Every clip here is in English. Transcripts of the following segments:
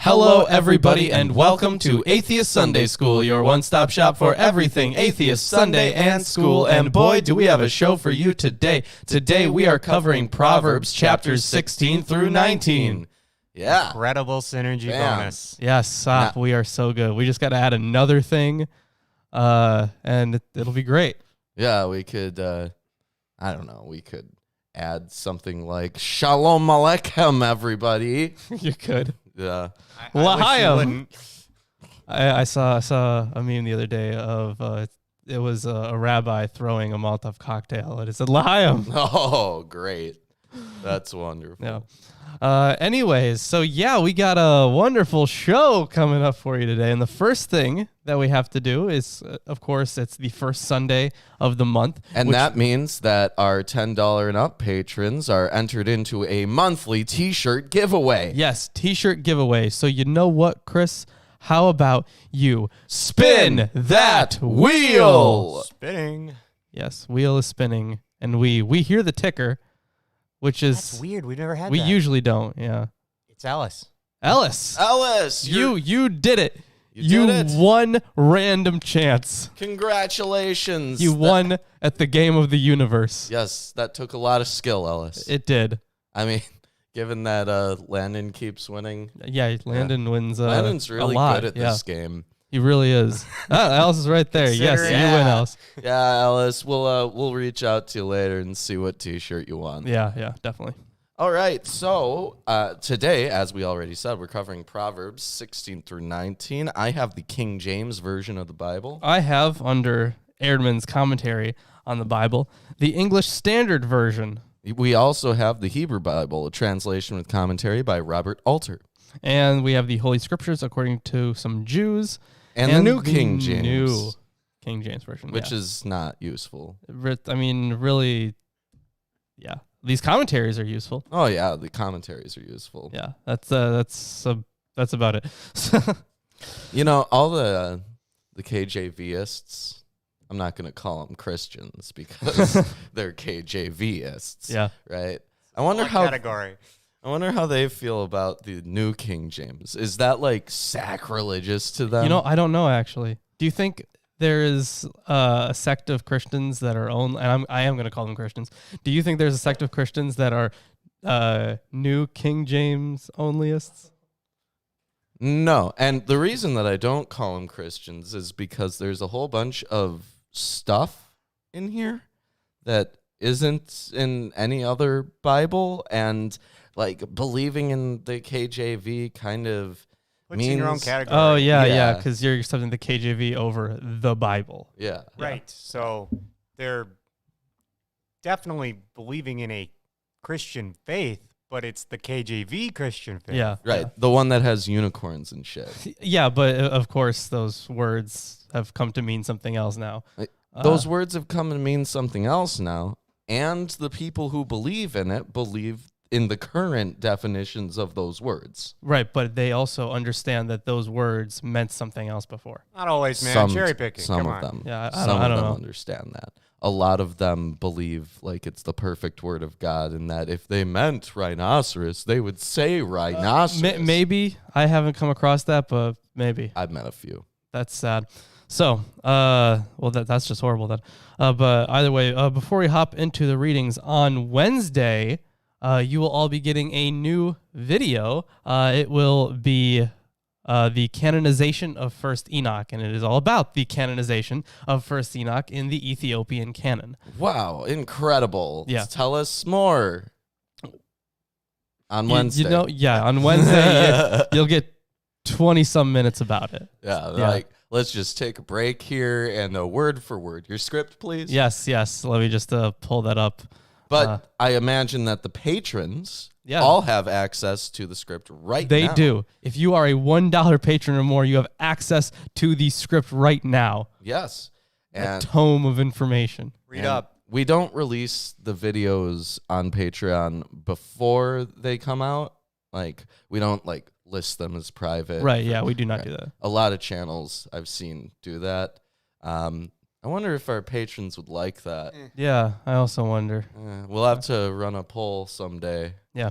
Hello, everybody, and welcome to Atheist Sunday School, your one-stop shop for everything Atheist Sunday and school. And boy, do we have a show for you today. Today, we are covering Proverbs chapters 16 through 19. Yeah. Incredible synergy bonus. Yes, we are so good. We just got to add another thing, and it'll be great. Yeah, we could, I don't know, we could add something like, Shalom Aleichem, everybody. You could. Yeah. L'chaim. I saw a meme the other day of it was a rabbi throwing a Molotov cocktail, and it said L'chaim. Oh, great. That's wonderful. Yeah. Anyways, so yeah, we got a wonderful show coming up for you today. And the first thing that we have to do is, of course, it's the first Sunday of the month. And that means that our $10 and up patrons are entered into a monthly t-shirt giveaway. Yes, t-shirt giveaway. So you know what, Chris? How about you spin that wheel? Spinning. Yes, wheel is spinning. And we hear the ticker, which is... That's weird. We never had We that. usually don't, yeah. It's Alice. Ellis, you did it. You did it. Won random chance. Congratulations. You won at the game of the universe. Yes, that took a lot of skill, Ellis. It did. I mean, given that Landon keeps winning. Yeah, Landon wins Landon's really a lot. good at this game. He really is. Alice is right there. Yes, you win, Alice. Yeah, Alice, we'll reach out to you later and see what t-shirt you want. Yeah, definitely. All right, so today, as we already said, we're covering Proverbs 16 through 19. I have the King James version of the Bible. I have, under Erdman's commentary on the Bible, the English Standard Version. We also have the Hebrew Bible, a translation with commentary by Robert Alter. And we have the Holy Scriptures according to some Jews. And the New King James. New King James Version. Which is not useful. I mean, really, yeah. These commentaries are useful. Oh, yeah, the commentaries are useful. Yeah, that's about it. You know, all the KJVists, I'm not going to call them Christians because they're KJVists. Yeah. Right? I What wonder category? how they feel about the New King James. Is that like sacrilegious to them? You know, I don't know actually. Do you think there is a sect of Christians that are only, and I am going to call them Christians. Do you think there's a sect of Christians that are New King James onlyists? No. And the reason that I don't call them Christians is because there's a whole bunch of stuff in here that isn't in any other Bible, and like believing in the KJV kind of Puts you in your own category. Oh, yeah, Yeah. because you're accepting the KJV over the Bible. Yeah. Right. So they're definitely believing in a Christian faith, but it's the KJV Christian faith. Yeah. Right. The one that has unicorns and shit. Yeah, but of course those words have come to mean something else now. Those words have come to mean something else now, and the people who believe in it believe in the current definitions of those words. Right, but they also understand that those words meant something else before. Not always, man. Cherry picking. Some Come of on. them. Yeah, Some I of don't them know. understand that. A lot of them believe like it's the perfect word of God, and that if they meant rhinoceros, they would say rhinoceros. Maybe. I haven't come across that, but maybe. I've met a few. That's sad. So, that's just horrible then. But either way, before we hop into the readings on Wednesday, you will all be getting a new video. It will be the canonization of First Enoch, and it is all about the canonization of First Enoch in the Ethiopian canon. Wow, incredible. Yeah. Tell us more. On Wednesday. On Wednesday, you'll get 20-some minutes about it. Yeah, like, let's just take a break here and word for word. Your script, please. Yes. Let me just pull that up. But I imagine that the patrons all have access to the script right now. They do. If you are a $1 patron or more, you have access to the script right now. Yes. A tome of information. Read up. We don't release the videos on Patreon before they come out. Like, we don't list them as private. Right, yeah, we do not do that. A lot of channels I've seen do that. I wonder if our patrons would like that. Yeah, I also wonder. We'll have to run a poll someday. Yeah.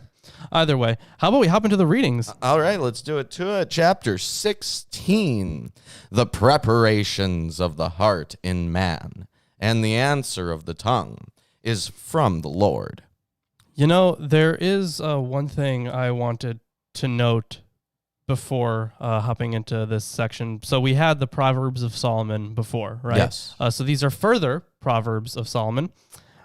Either way, how about we hop into the readings? All right, let's do it to it. Chapter 16, the preparations of the heart in man, and the answer of the tongue is from the Lord. You know, there is one thing I wanted to note before hopping into this section. So we had the Proverbs of Solomon before, right? Yes. So these are further Proverbs of Solomon.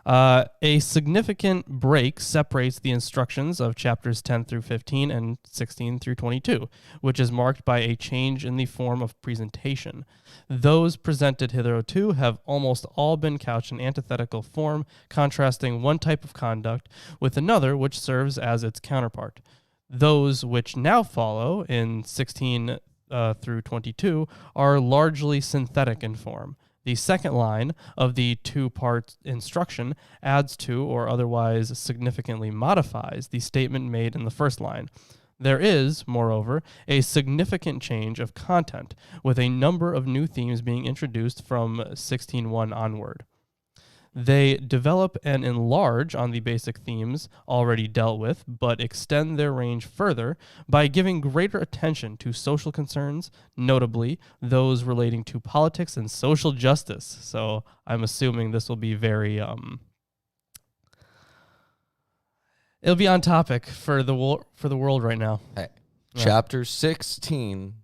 A significant break separates the instructions of chapters 10 through 15 and 16 through 22, which is marked by a change in the form of presentation. Those presented hitherto have almost all been couched in antithetical form, contrasting one type of conduct with another which serves as its counterpart. Those which now follow in 16 through 22 are largely synthetic in form. The second line of the two-part instruction adds to or otherwise significantly modifies the statement made in the first line. There is, moreover, a significant change of content, with a number of new themes being introduced from 16:1 onward. They develop and enlarge on the basic themes already dealt with, but extend their range further by giving greater attention to social concerns, notably those relating to politics and social justice. So I'm assuming this will be very, it'll be on topic for the world right now. Hey, Yeah. Chapter 16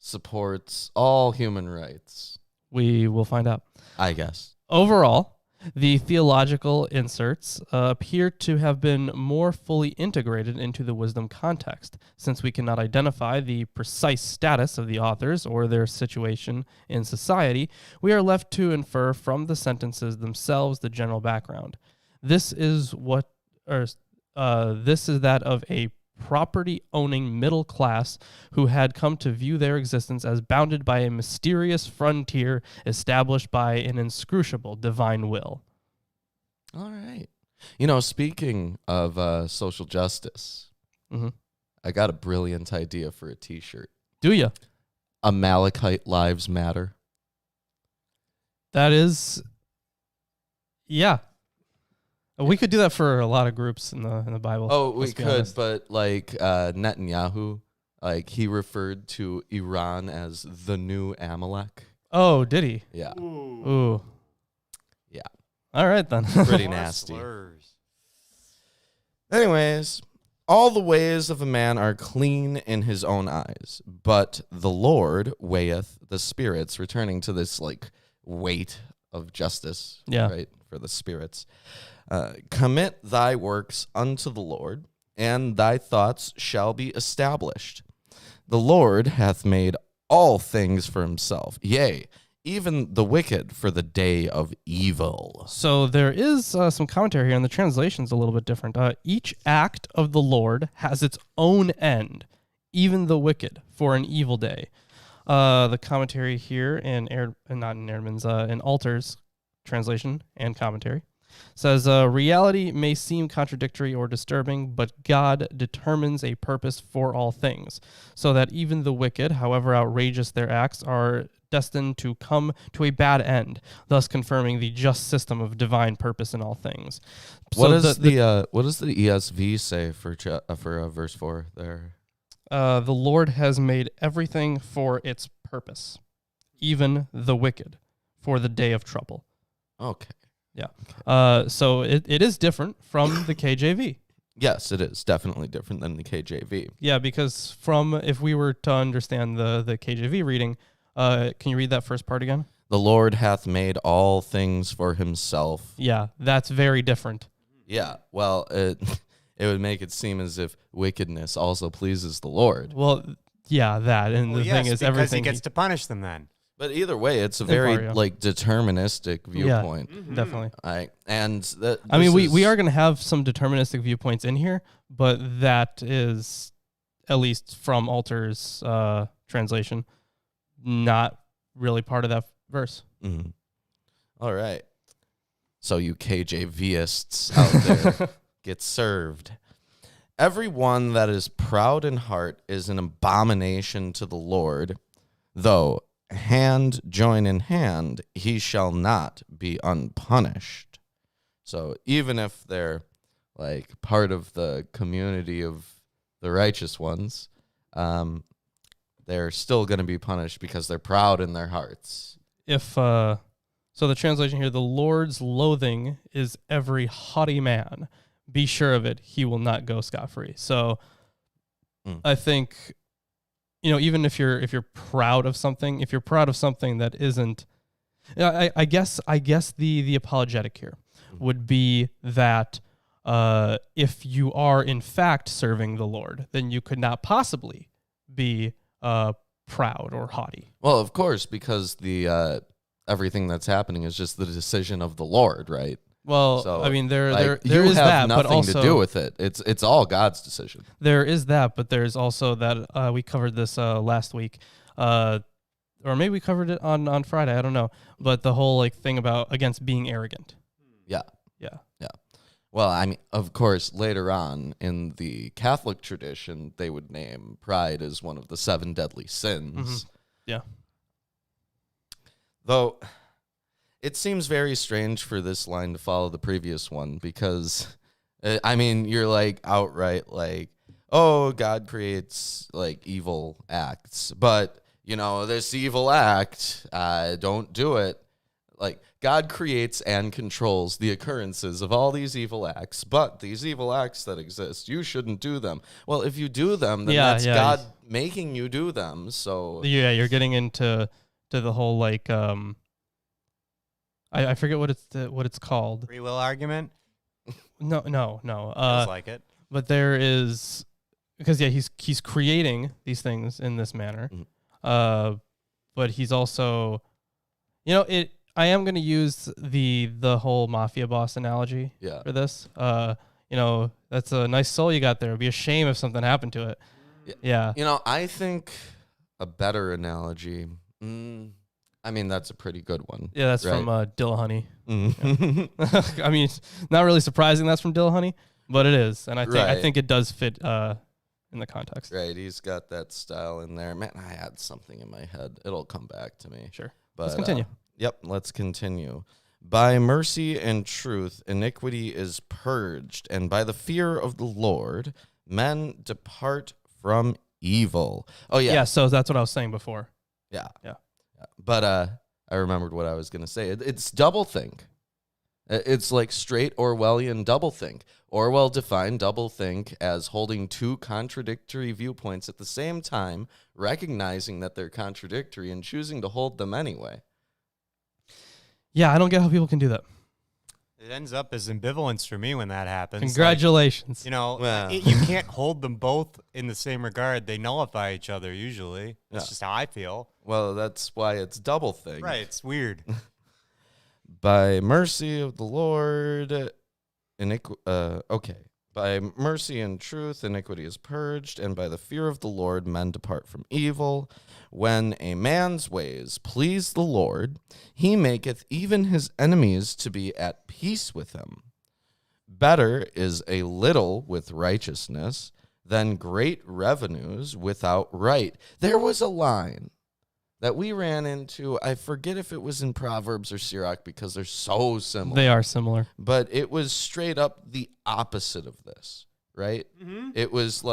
supports all human rights, We will find out. I guess. Overall, the theological inserts appear to have been more fully integrated into the wisdom context. Since we cannot identify the precise status of the authors or their situation in society, we are left to infer from the sentences themselves the general background. This is that of a property-owning middle class who had come to view their existence as bounded by a mysterious frontier established by an inscrutable divine will. All right. You know, speaking of social justice, I got a brilliant idea for a T-shirt. Do you? Amalekite Lives Matter. That is, yeah. We could do that for a lot of groups in the Bible. Oh, we let's be could, honest. but like Netanyahu, like he referred to Iran as the new Amalek. Oh, did he? Yeah. Ooh. Yeah. All right, then. Pretty More nasty. slurs. Anyways, all the ways of a man are clean in his own eyes, but the Lord weigheth the spirits, returning to this like weight of justice, Yeah. right, for the spirits. Commit thy works unto the Lord, and thy thoughts shall be established. The Lord hath made all things for himself, yea, even the wicked for the day of evil. So there is some commentary here, and the translation's a little bit different. Each act of the Lord has its own end, even the wicked for an evil day. The commentary here in in Alter's translation and commentary says, reality may seem contradictory or disturbing, but God determines a purpose for all things, so that even the wicked, however outrageous their acts, are destined to come to a bad end, thus confirming the just system of divine purpose in all things. What So does the ESV say for verse 4 there? the Lord has made everything for its purpose, even the wicked, for the day of trouble. Okay. Yeah. So it is different from the KJV. Yes, it is definitely different than the KJV. Yeah, because if we were to understand the KJV reading, can you read that first part again? The Lord hath made all things for himself. Yeah, that's very different. Yeah, well, it would make it seem as if wickedness also pleases the Lord. Well, yeah, that. And Well, the yes, thing is, because everything he gets to punish them then. But either way, it's a In very part, yeah. like deterministic viewpoint. Definitely. I mean, we are going to have some deterministic viewpoints in here, but that is, at least from Alter's translation, not really part of that verse. Mhm. All right. So you KJVists out there get served. Every one that is proud in heart is an abomination to the Lord, though hand join in hand, he shall not be unpunished. So even if they're like part of the community of the righteous ones, they're still going to be punished because they're proud in their hearts. If so, the translation here: the Lord's loathing is every haughty man. Be sure of it; he will not go scot-free. So, I think, even if you're proud of something, that isn't, I guess the apologetic here would be that if you are in fact serving the Lord, then you could not possibly be proud or haughty. Well, of course, because the everything that's happening is just the decision of the Lord, right? Well, So, I mean, there you is have that, nothing but also to do with it. It's all God's decision. there is that, but there's also that we covered this last week, or maybe we covered it on Friday. I don't know, but the whole thing about against being arrogant. Yeah. Yeah. Well, I mean, of course, later on in the Catholic tradition, they would name pride as one of the 7 deadly sins. Yeah. Though it seems very strange for this line to follow the previous one because, I mean, you're outright oh, God creates evil acts, but this evil act, don't do it. God creates and controls the occurrences of all these evil acts, but these evil acts that exist, you shouldn't do them. Well, if you do them, then that's God making you do them. So you're getting into the whole I forget what it's called. Free will argument? No. Feels like it. But there is, because he's creating these things in this manner, but he's also, I am going to use the whole mafia boss analogy for this. That's a nice soul you got there. It'd be a shame if something happened to it. Yeah. I think a better analogy. I mean, that's a pretty good one. Yeah, that's right? from Dillahunty. Yeah. I mean, not really surprising that's from Dillahunty, but it is, and I think it does fit in the context. Right, he's got that style in there. Man, I had something in my head. It'll come back to me. Sure. But, let's continue. Let's continue. By mercy and truth, iniquity is purged, and by the fear of the Lord, men depart from evil. Oh, yeah. Yeah, so that's what I was saying before. Yeah. Yeah. But I remembered what I was going to say. It's doublethink. It's like straight Orwellian doublethink. Orwell defined doublethink as holding 2 contradictory viewpoints at the same time, recognizing that they're contradictory and choosing to hold them anyway. Yeah, I don't get how people can do that. It ends up as ambivalence for me when that happens. Congratulations. You can't hold them both in the same regard. They nullify each other usually. That's just how I feel. Well, that's why it's doublethink. Right, it's weird. By mercy of the Lord, by mercy and truth, iniquity is purged, and by the fear of the Lord, men depart from evil. When a man's ways please the Lord, he maketh even his enemies to be at peace with him. Better is a little with righteousness than great revenues without right. There was a line that we ran into. I forget if it was in Proverbs or Sirach because they're so similar. They are similar. But it was straight up the opposite of this, right? It was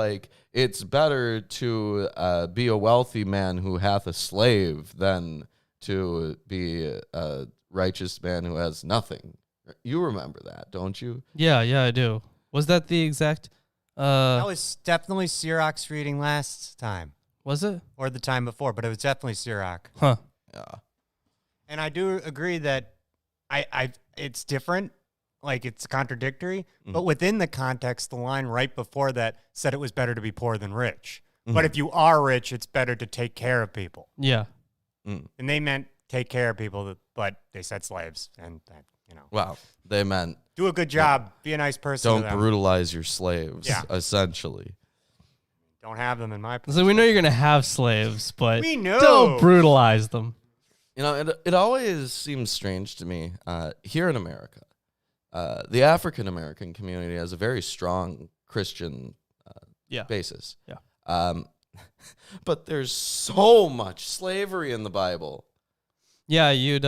it's better to be a wealthy man who hath a slave than to be a righteous man who has nothing. You remember that, don't you? Yeah, I do. Was that the exact... That was definitely Sirach's reading last time. Was it? Or the time before, but it was definitely Sirach. Huh. Yeah. And I do agree that it's different, it's contradictory, but within the context, the line right before that said it was better to be poor than rich. But if you are rich, it's better to take care of people. Yeah. And they meant take care of people, but they said slaves. And, Wow. They meant... do a good job. Be a nice person to Don't them. brutalize your slaves, essentially. Don't have them in my position. So we know you're going to have slaves, but We know. don't brutalize them. It always seems strange to me here in America. The African American community has a very strong Christian basis. Yeah. But there's so much slavery in the Bible. Yeah, you'd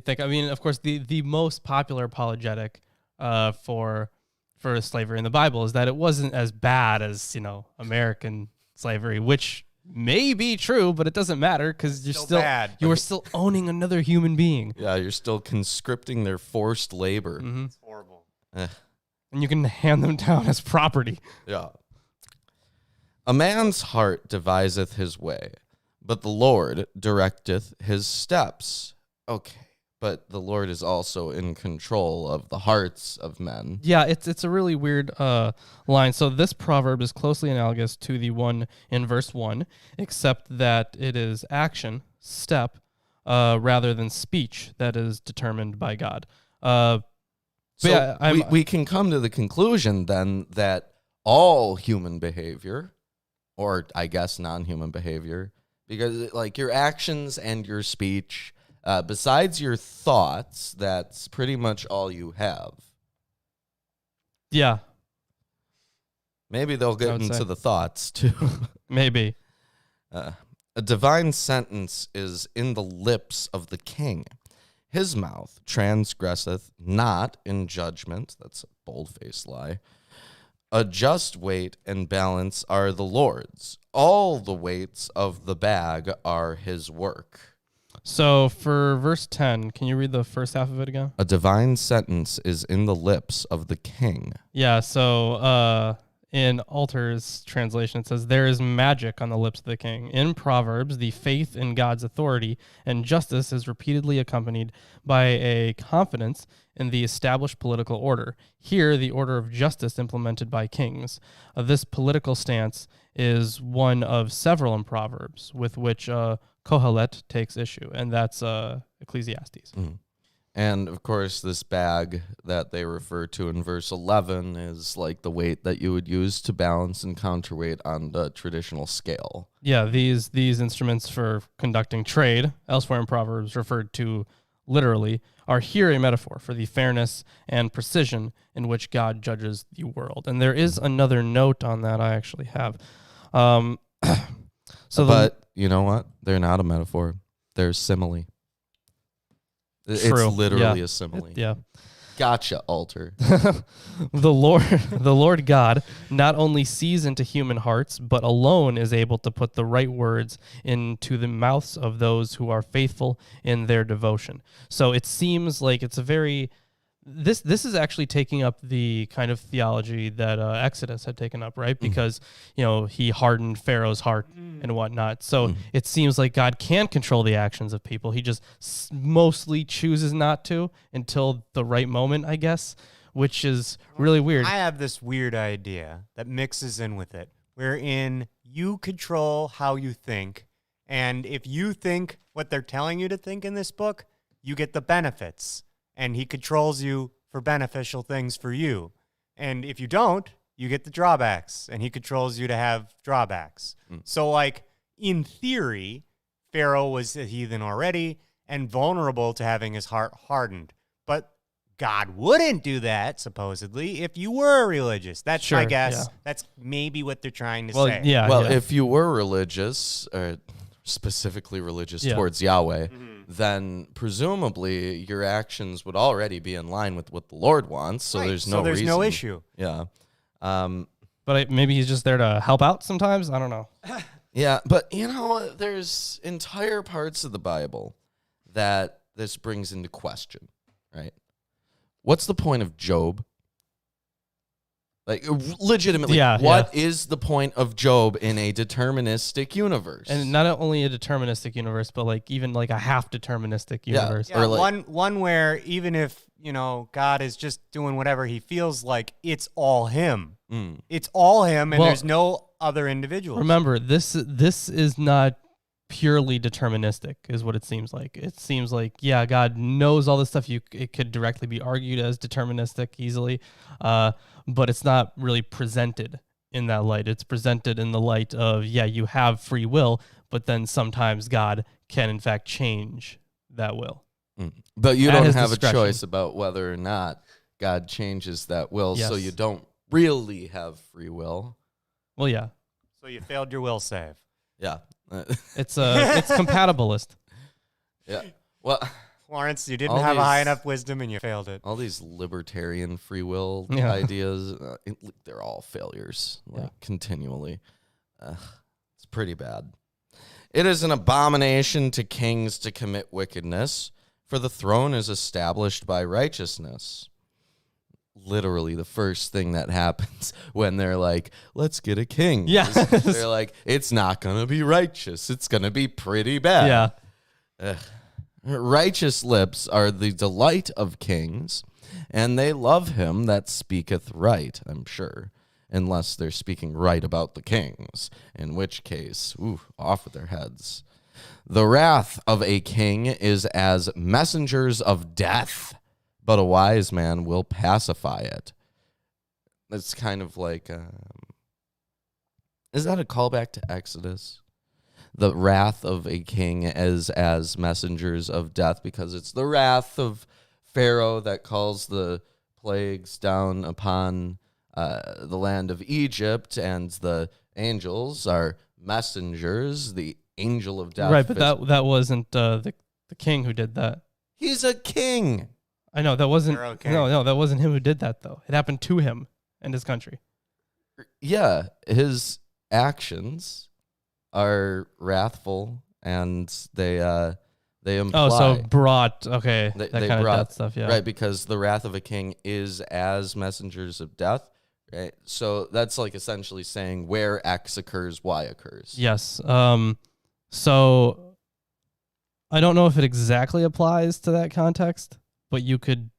think. I mean, of course, the most popular apologetic for for slavery in the Bible is that it wasn't as bad as, American slavery, which may be true, but it doesn't matter because you are still owning another human being. Yeah, you're still conscripting their forced labor. Mm-hmm. It's horrible. And you can hand them down as property. Yeah. A man's heart deviseth his way, but the Lord directeth his steps. Okay, but the Lord is also in control of the hearts of men. Yeah, it's a really weird line. So this proverb is closely analogous to the one in verse 1, except that it is action, step, rather than speech that is determined by God. We can come to the conclusion then that all human behavior, or I guess non-human behavior, because like your actions and your speech, besides your thoughts, that's pretty much all you have. Yeah. Maybe they'll get into the thoughts too. Maybe. A divine sentence is in the lips of the king. His mouth transgresseth not in judgment. That's a bold-faced lie. A just weight and balance are the Lord's. All the weights of the bag are his work. So for verse 10, can you read the first half of it again? A divine sentence is in the lips of the king. Yeah, so in Alter's translation, it says, there is magic on the lips of the king. In Proverbs, the faith in God's authority and justice is repeatedly accompanied by a confidence in the established political order. Here, the order of justice implemented by kings. This political stance is one of several in Proverbs with which Kohelet takes issue, and that's Ecclesiastes. Mm-hmm. And, of course, this bag that they refer to in verse 11 is like the weight that you would use to balance and counterweight on the traditional scale. Yeah, these instruments for conducting trade, elsewhere in Proverbs referred to literally, are here a metaphor for the fairness and precision in which God judges the world. And there is another note on that I actually have. But you know what? They're not a metaphor. They're simile. True. It's literally a simile. Yeah. Gotcha, Alter. The Lord God not only sees into human hearts, but alone is able to put the right words into the mouths of those who are faithful in their devotion. So it seems like it's a very... This is actually taking up the kind of theology that Exodus had taken up, right? Because, he hardened Pharaoh's heart and whatnot. So it seems like God can control the actions of people. He just mostly chooses not to until the right moment, I guess, which is really weird. I have this weird idea that mixes in with it, wherein you control how you think. And if you think what they're telling you to think in this book, you get the benefits. And he controls you for beneficial things for you. And if you don't, you get the drawbacks, and he controls you to have drawbacks. So, in theory, Pharaoh was a heathen already and vulnerable to having his heart hardened. But God wouldn't do that, supposedly, if you were religious. That's my guess. Yeah. That's maybe what they're trying to say. If you were religious, or specifically religious towards Yahweh, then presumably your actions would already be in line with what the Lord wants. So there's no reason. No issue. Yeah. But maybe he's just there to help out sometimes. I don't know. Yeah, but there's entire parts of the Bible that this brings into question, right? What's the point of Job? Like, legitimately, what is the point of Job in a deterministic universe? And not only a deterministic universe, but even a half deterministic universe. Yeah, or one where even if, God is just doing whatever he feels like, it's all him. It's all him, and there's no other individuals. Remember, this is not purely deterministic, is what it seems like. It seems like, God knows all this stuff. It could directly be argued as deterministic easily, but it's not really presented in that light. It's presented in the light of, you have free will, but then sometimes God can, in fact, change that will. But you don't have a choice about whether or not God changes that will, so you don't really have free will. Well, yeah. So you failed your will save. Yeah. It's compatibilist. Yeah. Well, Lawrence, you didn't All have a high these- enough wisdom and you failed it. All these libertarian free will Yeah. ideas, they're all failures, like continually. It's pretty bad. It is an abomination to kings to commit wickedness, for the throne is established by righteousness. Literally the first thing that happens when they're like, let's get a king. Yeah. They're like, it's not going to be righteous. It's going to be pretty bad. Yeah. Righteous lips are the delight of kings, and they love him that speaketh right, I'm sure, unless they're speaking right about the kings, in which case, off with their heads. The wrath of a king is as messengers of death, but a wise man will pacify it. It's kind of like, is that a callback to Exodus? The wrath of a king is as messengers of death, because it's the wrath of Pharaoh that calls the plagues down upon the land of Egypt, and the angels are messengers, the angel of death. Right, but that wasn't the king who did that. He's a king. I know that wasn't. Pharaoh king. No, that wasn't him who did that though. It happened to him and his country. Yeah, his actions are wrathful, and they imply. Oh, so brought They that kind of brought- death stuff. Yeah, Right, because the wrath of a king is as messengers of death. Right, so that's like essentially saying where X occurs, Y occurs. Yes. So I don't know if it exactly applies to that context, but you can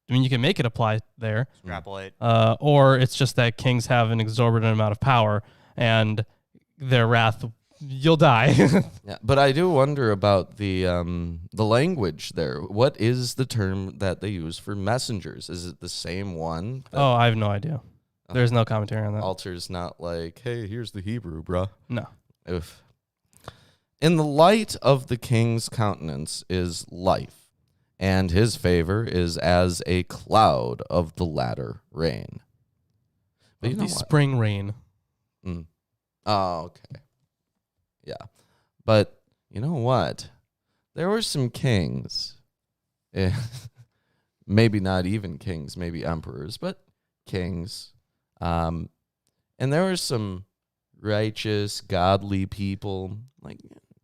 make it apply there. Extrapolate. Or it's just that kings have an exorbitant amount of power, and their wrath, you'll die. Yeah, but I do wonder about the language there. What is the term that they use for messengers? Is it the same one? That Oh, I have no idea. There's no commentary on that. Alter's not like, hey, here's the Hebrew, bruh. No. Oof. In the light of the king's countenance is life, and his favor is as a cloud of the latter rain. But you know The what? spring rain. Oh, okay. Yeah. But you know what? There were some kings. Maybe not even kings, maybe emperors, but kings. And there were some righteous, godly people, like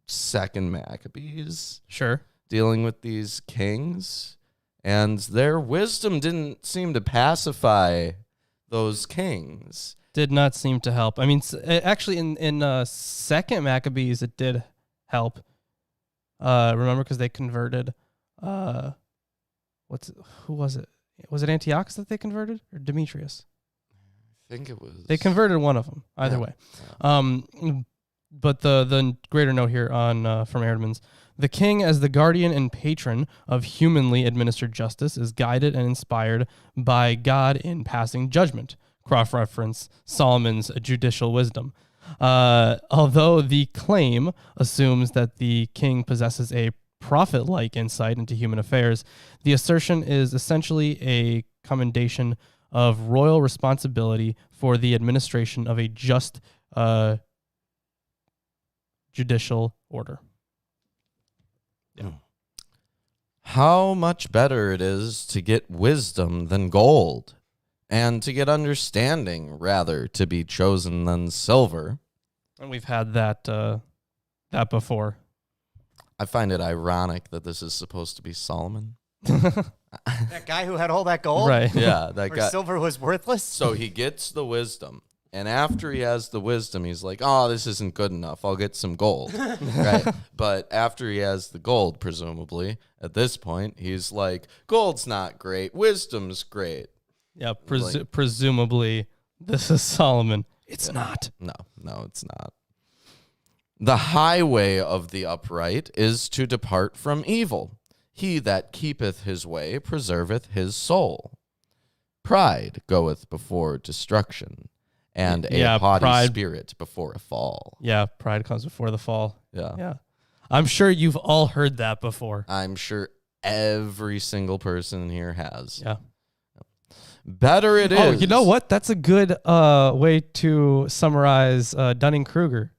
Second Maccabees, Sure. dealing with these kings. And their wisdom didn't seem to pacify those kings. Did not seem to help. I mean, actually, in Second Maccabees, it did help. Remember, because they converted. Who was it? Was it Antiochus that they converted, or Demetrius? I think it was. They converted one of them. Either way. But the greater note here on from Erdman's, the king as the guardian and patron of humanly administered justice is guided and inspired by God in passing judgment. Cross-reference Solomon's judicial wisdom. Although the claim assumes that the king possesses a prophet-like insight into human affairs, the assertion is essentially a commendation of royal responsibility for the administration of a just judicial order. How much better it is to get wisdom than gold, and to get understanding rather to be chosen than silver. And we've had that before. I find it ironic that this is supposed to be Solomon. That guy who had all that gold? Right. Yeah, that Where guy. silver was worthless? So he gets the wisdom, and after he has the wisdom, he's like, "Oh, this isn't good enough. I'll get some gold." Right? But after he has the gold, presumably at this point, he's like, "Gold's not great. Wisdom's great." Yeah, presumably this is Solomon. It's not. No, it's not. The highway of the upright is to depart from evil. He that keepeth his way preserveth his soul. Pride goeth before destruction, and a haughty spirit before a fall. Yeah, pride comes before the fall. Yeah. Yeah. I'm sure you've all heard that before. I'm sure every single person here has. Yeah. Better it is. Oh, you know what? That's a good way to summarize Dunning-Kruger.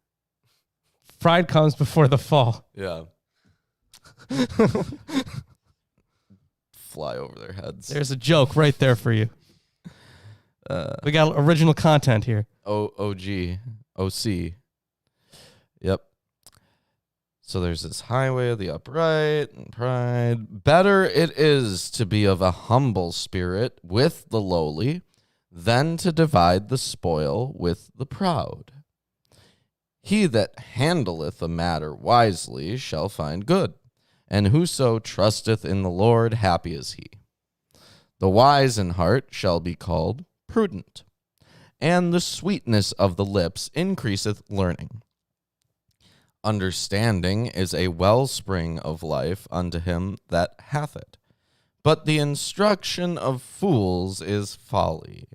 Pride comes before the fall. Yeah. Fly over their heads. There's a joke right there for you. We got original content here. OG. OC. Yep. So there's this highway of the upright and pride. Better it is to be of a humble spirit with the lowly than to divide the spoil with the proud. He that handleth a matter wisely shall find good, and whoso trusteth in the Lord, happy is he. The wise in heart shall be called prudent, and the sweetness of the lips increaseth learning. Understanding is a wellspring of life unto him that hath it, but the instruction of fools is folly.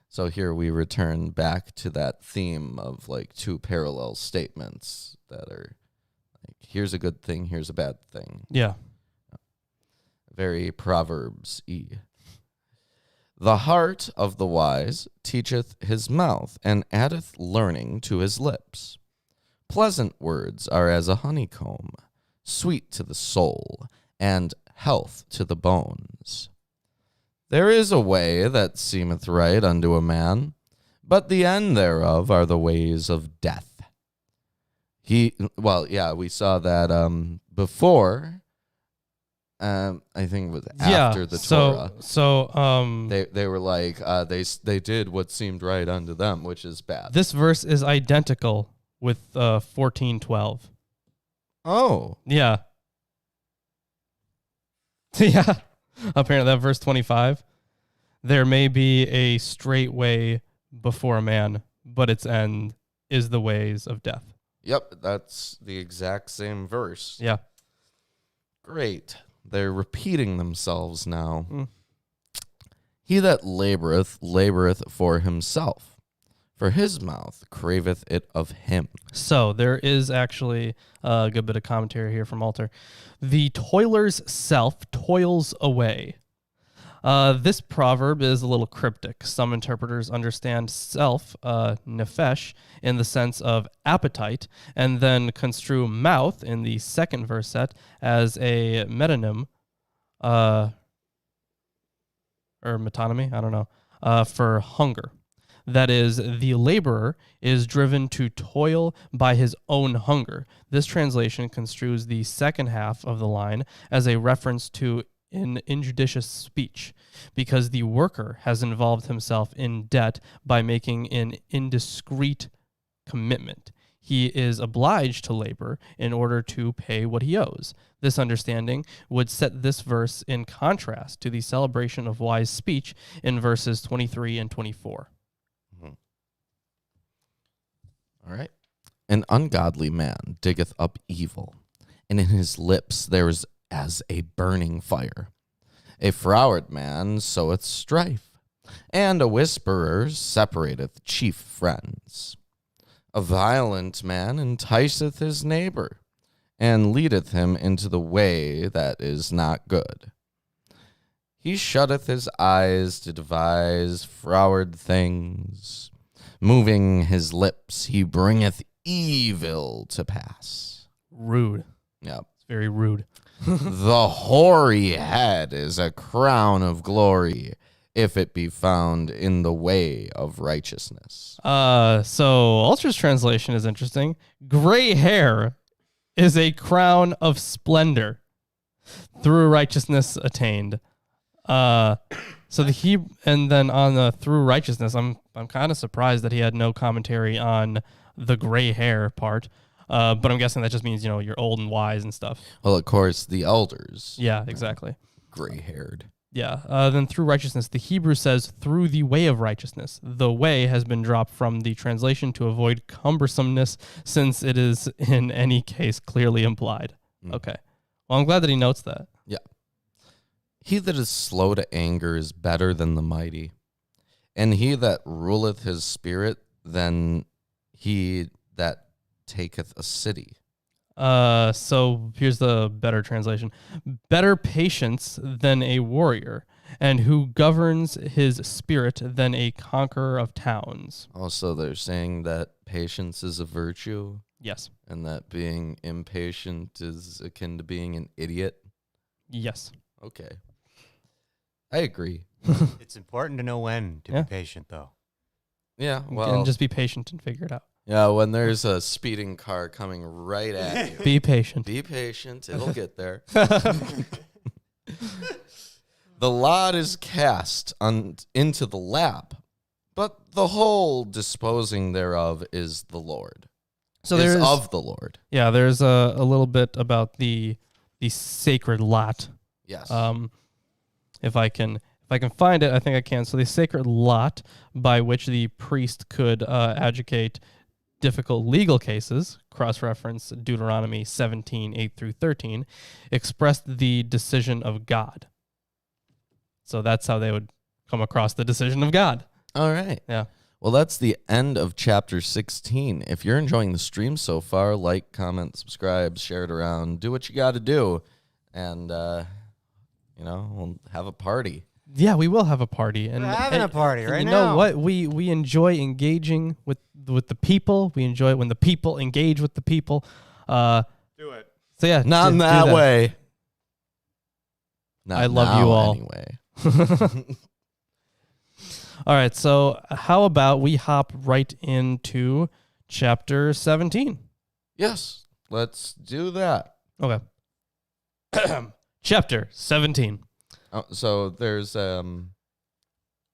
So here we return back to that theme of like two parallel statements that are like, here's a good thing, here's a bad thing. Yeah. Very Proverbs-y. The heart of the wise teacheth his mouth, and addeth learning to his lips. Pleasant words are as a honeycomb, sweet to the soul, and health to the bones. There is a way that seemeth right unto a man, but the end thereof are the ways of death. We saw that before. I think it was after the Torah. They were like they did what seemed right unto them, which is bad. This verse is identical with 14:12. Oh, yeah. Yeah. Apparently that verse 25. There may be a straight way before a man, but its end is the ways of death. Yep, that's the exact same verse. Yeah. Great. They're repeating themselves now. He that laboreth, laboreth for himself, for his mouth craveth it of him. So there is actually a good bit of commentary here from Alter. The toiler's self toils away. This proverb is a little cryptic. Some interpreters understand self, nefesh, in the sense of appetite, and then construe mouth in the second verse set as a metonym, or metonymy, I don't know, for hunger. That is, the laborer is driven to toil by his own hunger. This translation construes the second half of the line as a reference to an injudicious speech, because the worker has involved himself in debt by making an indiscreet commitment. He is obliged to labor in order to pay what he owes. This understanding would set this verse in contrast to the celebration of wise speech in verses 23 and 24. All right. An ungodly man diggeth up evil, and in his lips there is as a burning fire. A froward man soweth strife, and a whisperer separateth chief friends. A violent man enticeth his neighbor, and leadeth him into the way that is not good. He shutteth his eyes to devise froward things. Moving his lips, he bringeth evil to pass. Rude. Yep. It's very rude. The hoary head is a crown of glory, if it be found in the way of righteousness. So Ultra's translation is interesting. Gray hair is a crown of splendor, through righteousness attained. So and then on the through righteousness, I'm kind of surprised that he had no commentary on the gray hair part. But I'm guessing that just means, you're old and wise and stuff. Well, of course, the elders. Yeah, exactly. Gray-haired. Yeah. Then through righteousness, the Hebrew says through the way of righteousness. The way has been dropped from the translation to avoid cumbersomeness, since it is in any case clearly implied. Okay. Well, I'm glad that he notes that. Yeah. He that is slow to anger is better than the mighty, and he that ruleth his spirit than he that taketh a city. So here's the better translation. Better patience than a warrior, and who governs his spirit than a conqueror of towns. Also, they're saying that patience is a virtue. Yes. And that being impatient is akin to being an idiot. Yes. Okay. I agree. It's important to know when to be patient, though. Yeah, well. And just be patient and figure it out. Yeah, when there's a speeding car coming right at you. Be patient. Be patient. It'll get there. The lot is cast into the lap, but the whole disposing thereof is the Lord. So there's of the Lord. Yeah, there's a little bit about the sacred lot. Yes. If I can find it, I think I can. So the sacred lot by which the priest could adjudicate difficult legal cases, cross-reference Deuteronomy 17:8-13, expressed the decision of God. So that's how they would come across the decision of God. All right. Yeah. Well, that's the end of chapter 16. If you're enjoying the stream so far, like, comment, subscribe, share it around, do what you got to do, and we'll have a party. Yeah, we will have a party. And we're having a party right now. You know what? We enjoy engaging with the people. We enjoy it when the people engage with the people. Do it. So yeah, not in that way. I love you all. Anyway. All right, so how about we hop right into chapter 17? Yes, let's do that. Okay. Chapter 17. So there's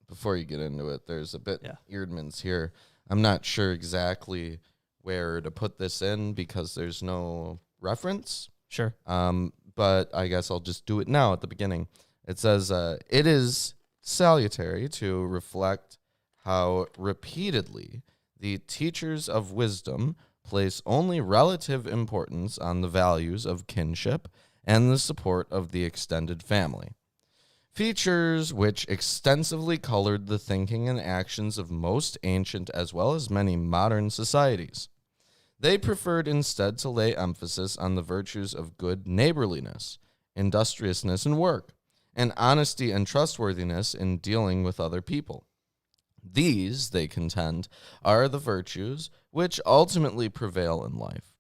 before you get into it, there's a bit Eerdmans here. I'm not sure exactly where to put this in because there's no reference. Sure. But I guess I'll just do it now at the beginning. It says, it is salutary to reflect how repeatedly the teachers of wisdom place only relative importance on the values of kinship and the support of the extended family. Features which extensively colored the thinking and actions of most ancient as well as many modern societies. They preferred instead to lay emphasis on the virtues of good neighborliness, industriousness in work, and honesty and trustworthiness in dealing with other people. These, they contend, are the virtues which ultimately prevail in life.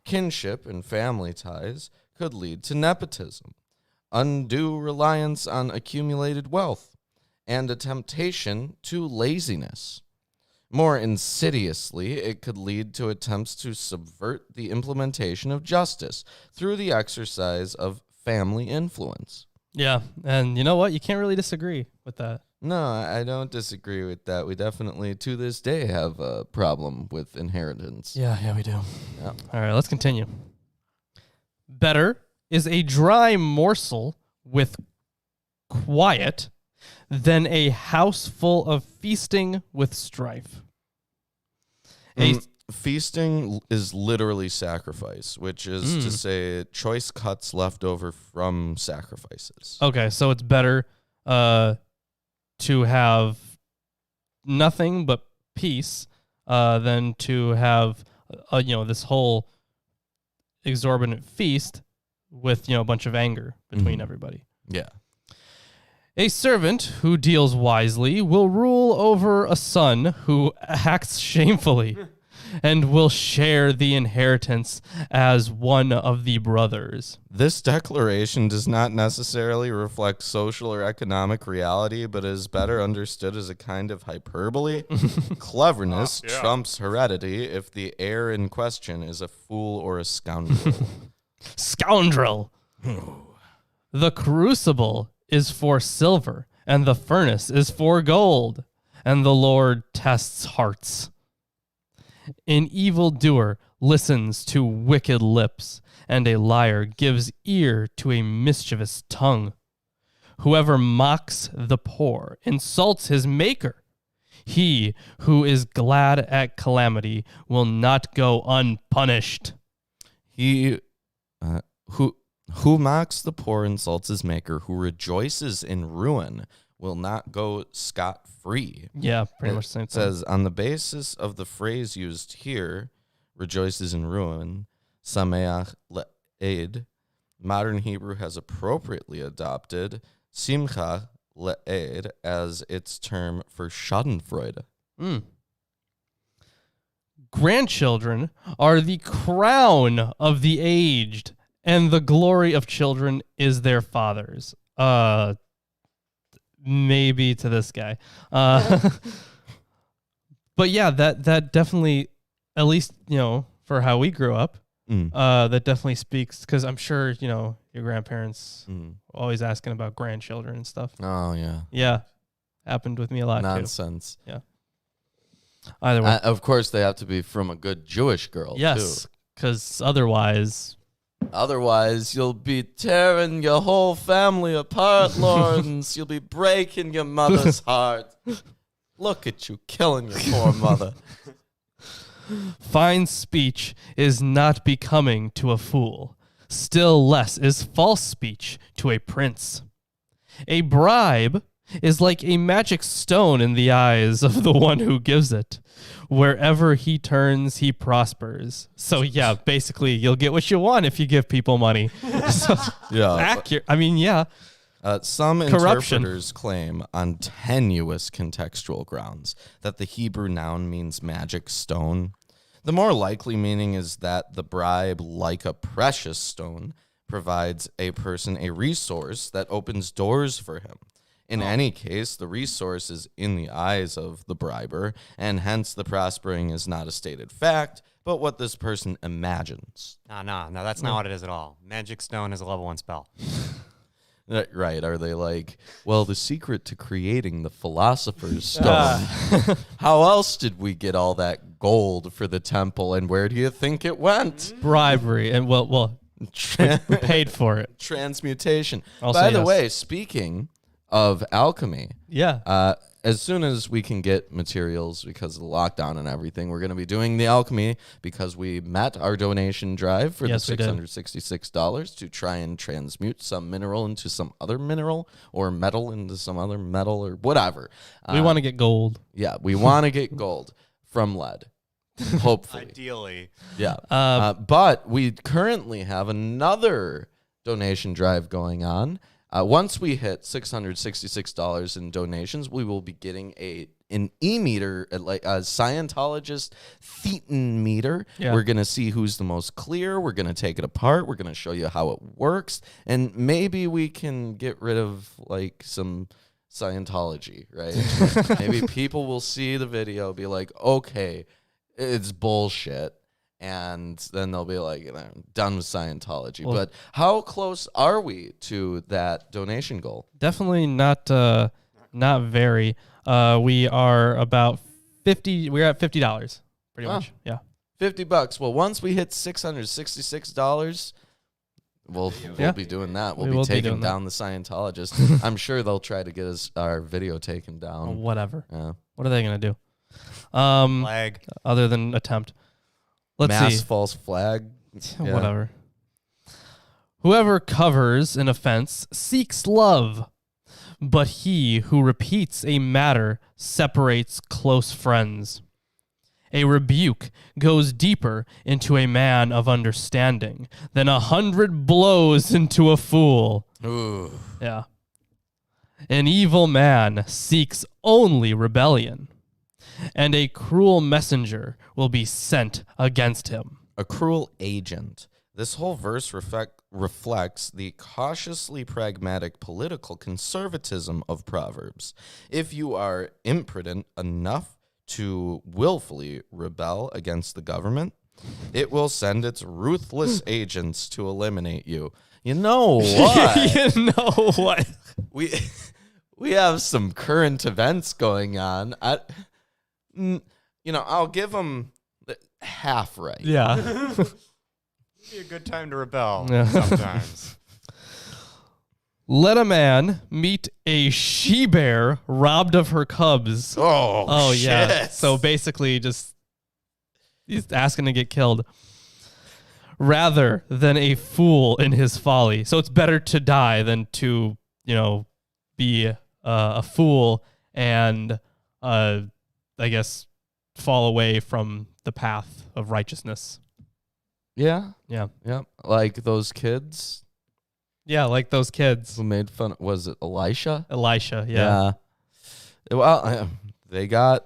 Kinship and family ties could lead to nepotism, undue reliance on accumulated wealth, and a temptation to laziness. More insidiously, it could lead to attempts to subvert the implementation of justice through the exercise of family influence. Yeah, and you know what? You can't really disagree with that. No, I don't disagree with that. We definitely, to this day, have a problem with inheritance. Yeah, we do. Yeah. All right, let's continue. Better is a dry morsel with quiet than a house full of feasting with strife. Feasting is literally sacrifice, which is to say choice cuts left over from sacrifices. Okay, so it's better to have nothing but peace than to have this whole exorbitant feast with a bunch of anger between everybody. Yeah. A servant who deals wisely will rule over a son who acts shamefully and will share the inheritance as one of the brothers. This declaration does not necessarily reflect social or economic reality, but is better understood as a kind of hyperbole. Cleverness trumps heredity if the heir in question is a fool or a scoundrel. Scoundrel! The crucible is for silver, and the furnace is for gold, and the Lord tests hearts. An evildoer listens to wicked lips, and a liar gives ear to a mischievous tongue. Whoever mocks the poor insults his maker. He who is glad at calamity will not go unpunished. He who mocks the poor insults his maker. Who rejoices in ruin will not go scot-free. Yeah, pretty much the same thing. It says, on the basis of the phrase used here, rejoices in ruin, sameach le'ed, modern Hebrew has appropriately adopted simcha le'ed as its term for schadenfreude. Grandchildren are the crown of the aged, and the glory of children is their fathers. Maybe to this guy. But yeah, that definitely, at least, for how we grew up, that definitely speaks, because I'm sure, your grandparents always asking about grandchildren and stuff. Oh, yeah. Yeah. Happened with me a lot Nonsense. too. Yeah. Either way. Of course, they have to be from a good Jewish girl, Yes, because otherwise... Otherwise, you'll be tearing your whole family apart, Lawrence. You'll be breaking your mother's heart. Look at you, killing your poor mother. Fine speech is not becoming to a fool. Still less is false speech to a prince. A bribe is like a magic stone in the eyes of the one who gives it. Wherever he turns, he prospers. So yeah, basically, you'll get what you want if you give people money. So, Yeah. accurate. I mean, yeah. Some Corruption. interpreters claim, on tenuous contextual grounds, that the Hebrew noun means magic stone. The more likely meaning is that the bribe, like a precious stone, provides a person a resource that opens doors for him. In any case, the resource is in the eyes of the briber, and hence the prospering is not a stated fact, but what this person imagines. No, that's not what it is at all. Magic Stone is a level 1 spell. Right. Are they like, well, the secret to creating the Philosopher's Stone, how else did we get all that gold for the temple, and where do you think it went? Bribery. And well, we paid for it. Transmutation. Also, By the yes. way, speaking of alchemy, Yeah. as soon as we can get materials because of the lockdown and everything, we're going to be doing the alchemy because we met our donation drive for Yes, the we did. $666 to try and transmute some mineral into some other mineral, or metal into some other metal, or whatever. We want to get gold. Yeah, we want to get gold from lead, hopefully. Ideally. Yeah. But we currently have another donation drive going on. Once we hit $666 in donations, we will be getting an e-meter, like a Scientologist thetan meter. Yeah. We're going to see who's the most clear. We're going to take it apart. We're going to show you how it works. And maybe we can get rid of like some Scientology, right? Maybe people will see the video, be like, okay, it's bullshit. And then they'll be like, done with Scientology. Well, but how close are we to that donation goal? Definitely not very. We are about 50. We're at $50 pretty much. Yeah. $50. Well, once we hit $666, we'll be doing that. We'll We be will be taking doing that. down the Scientologists. I'm sure they'll try to get our video taken down. Whatever. Yeah. What are they gonna do? Flag. Other than attempt. Let's Mass see. false flag. Yeah. Whatever. Whoever covers an offense seeks love, but he who repeats a matter separates close friends. A rebuke goes deeper into a man of understanding than 100 blows into a fool. Ooh. Yeah. An evil man seeks only rebellion, and a cruel messenger will be sent against him. A cruel agent. This whole verse reflects the cautiously pragmatic political conservatism of Proverbs. If you are imprudent enough to willfully rebel against the government, it will send its ruthless agents to eliminate you. You know what? You know what? We have some current events going on. I'll give them half right. Yeah. Be a good time to rebel Yeah. sometimes. Let a man meet a she-bear robbed of her cubs. Oh, yeah. shit. So basically he's asking to get killed rather than a fool in his folly. So it's better to die than to, be a fool and, I guess, fall away from the path of righteousness. Yeah. Yeah. Yeah. Like those kids Yeah, like those kids. who made fun. Was it Elisha? Elisha, yeah. Well, they got.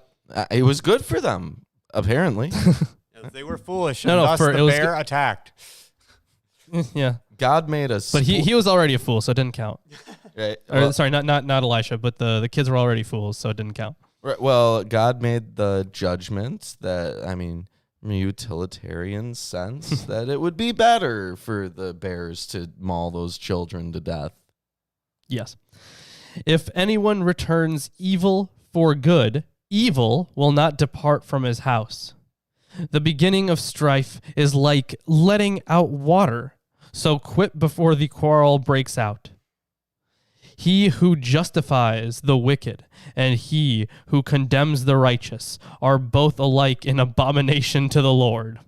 It was good for them, apparently. Because they were foolish, No, and no, thus for- the it was bear attacked. Yeah. God made us. But he was already a fool, so it didn't count. Right. Or, sorry, not Elisha, but the kids were already fools, so it didn't count. Right, well, God made the judgment that, I mean, utilitarian sense that it would be better for the bears to maul those children to death. Yes. If anyone returns evil for good, evil will not depart from his house. The beginning of strife is like letting out water, so quit before the quarrel breaks out. He who justifies the wicked and he who condemns the righteous are both alike an abomination to the Lord.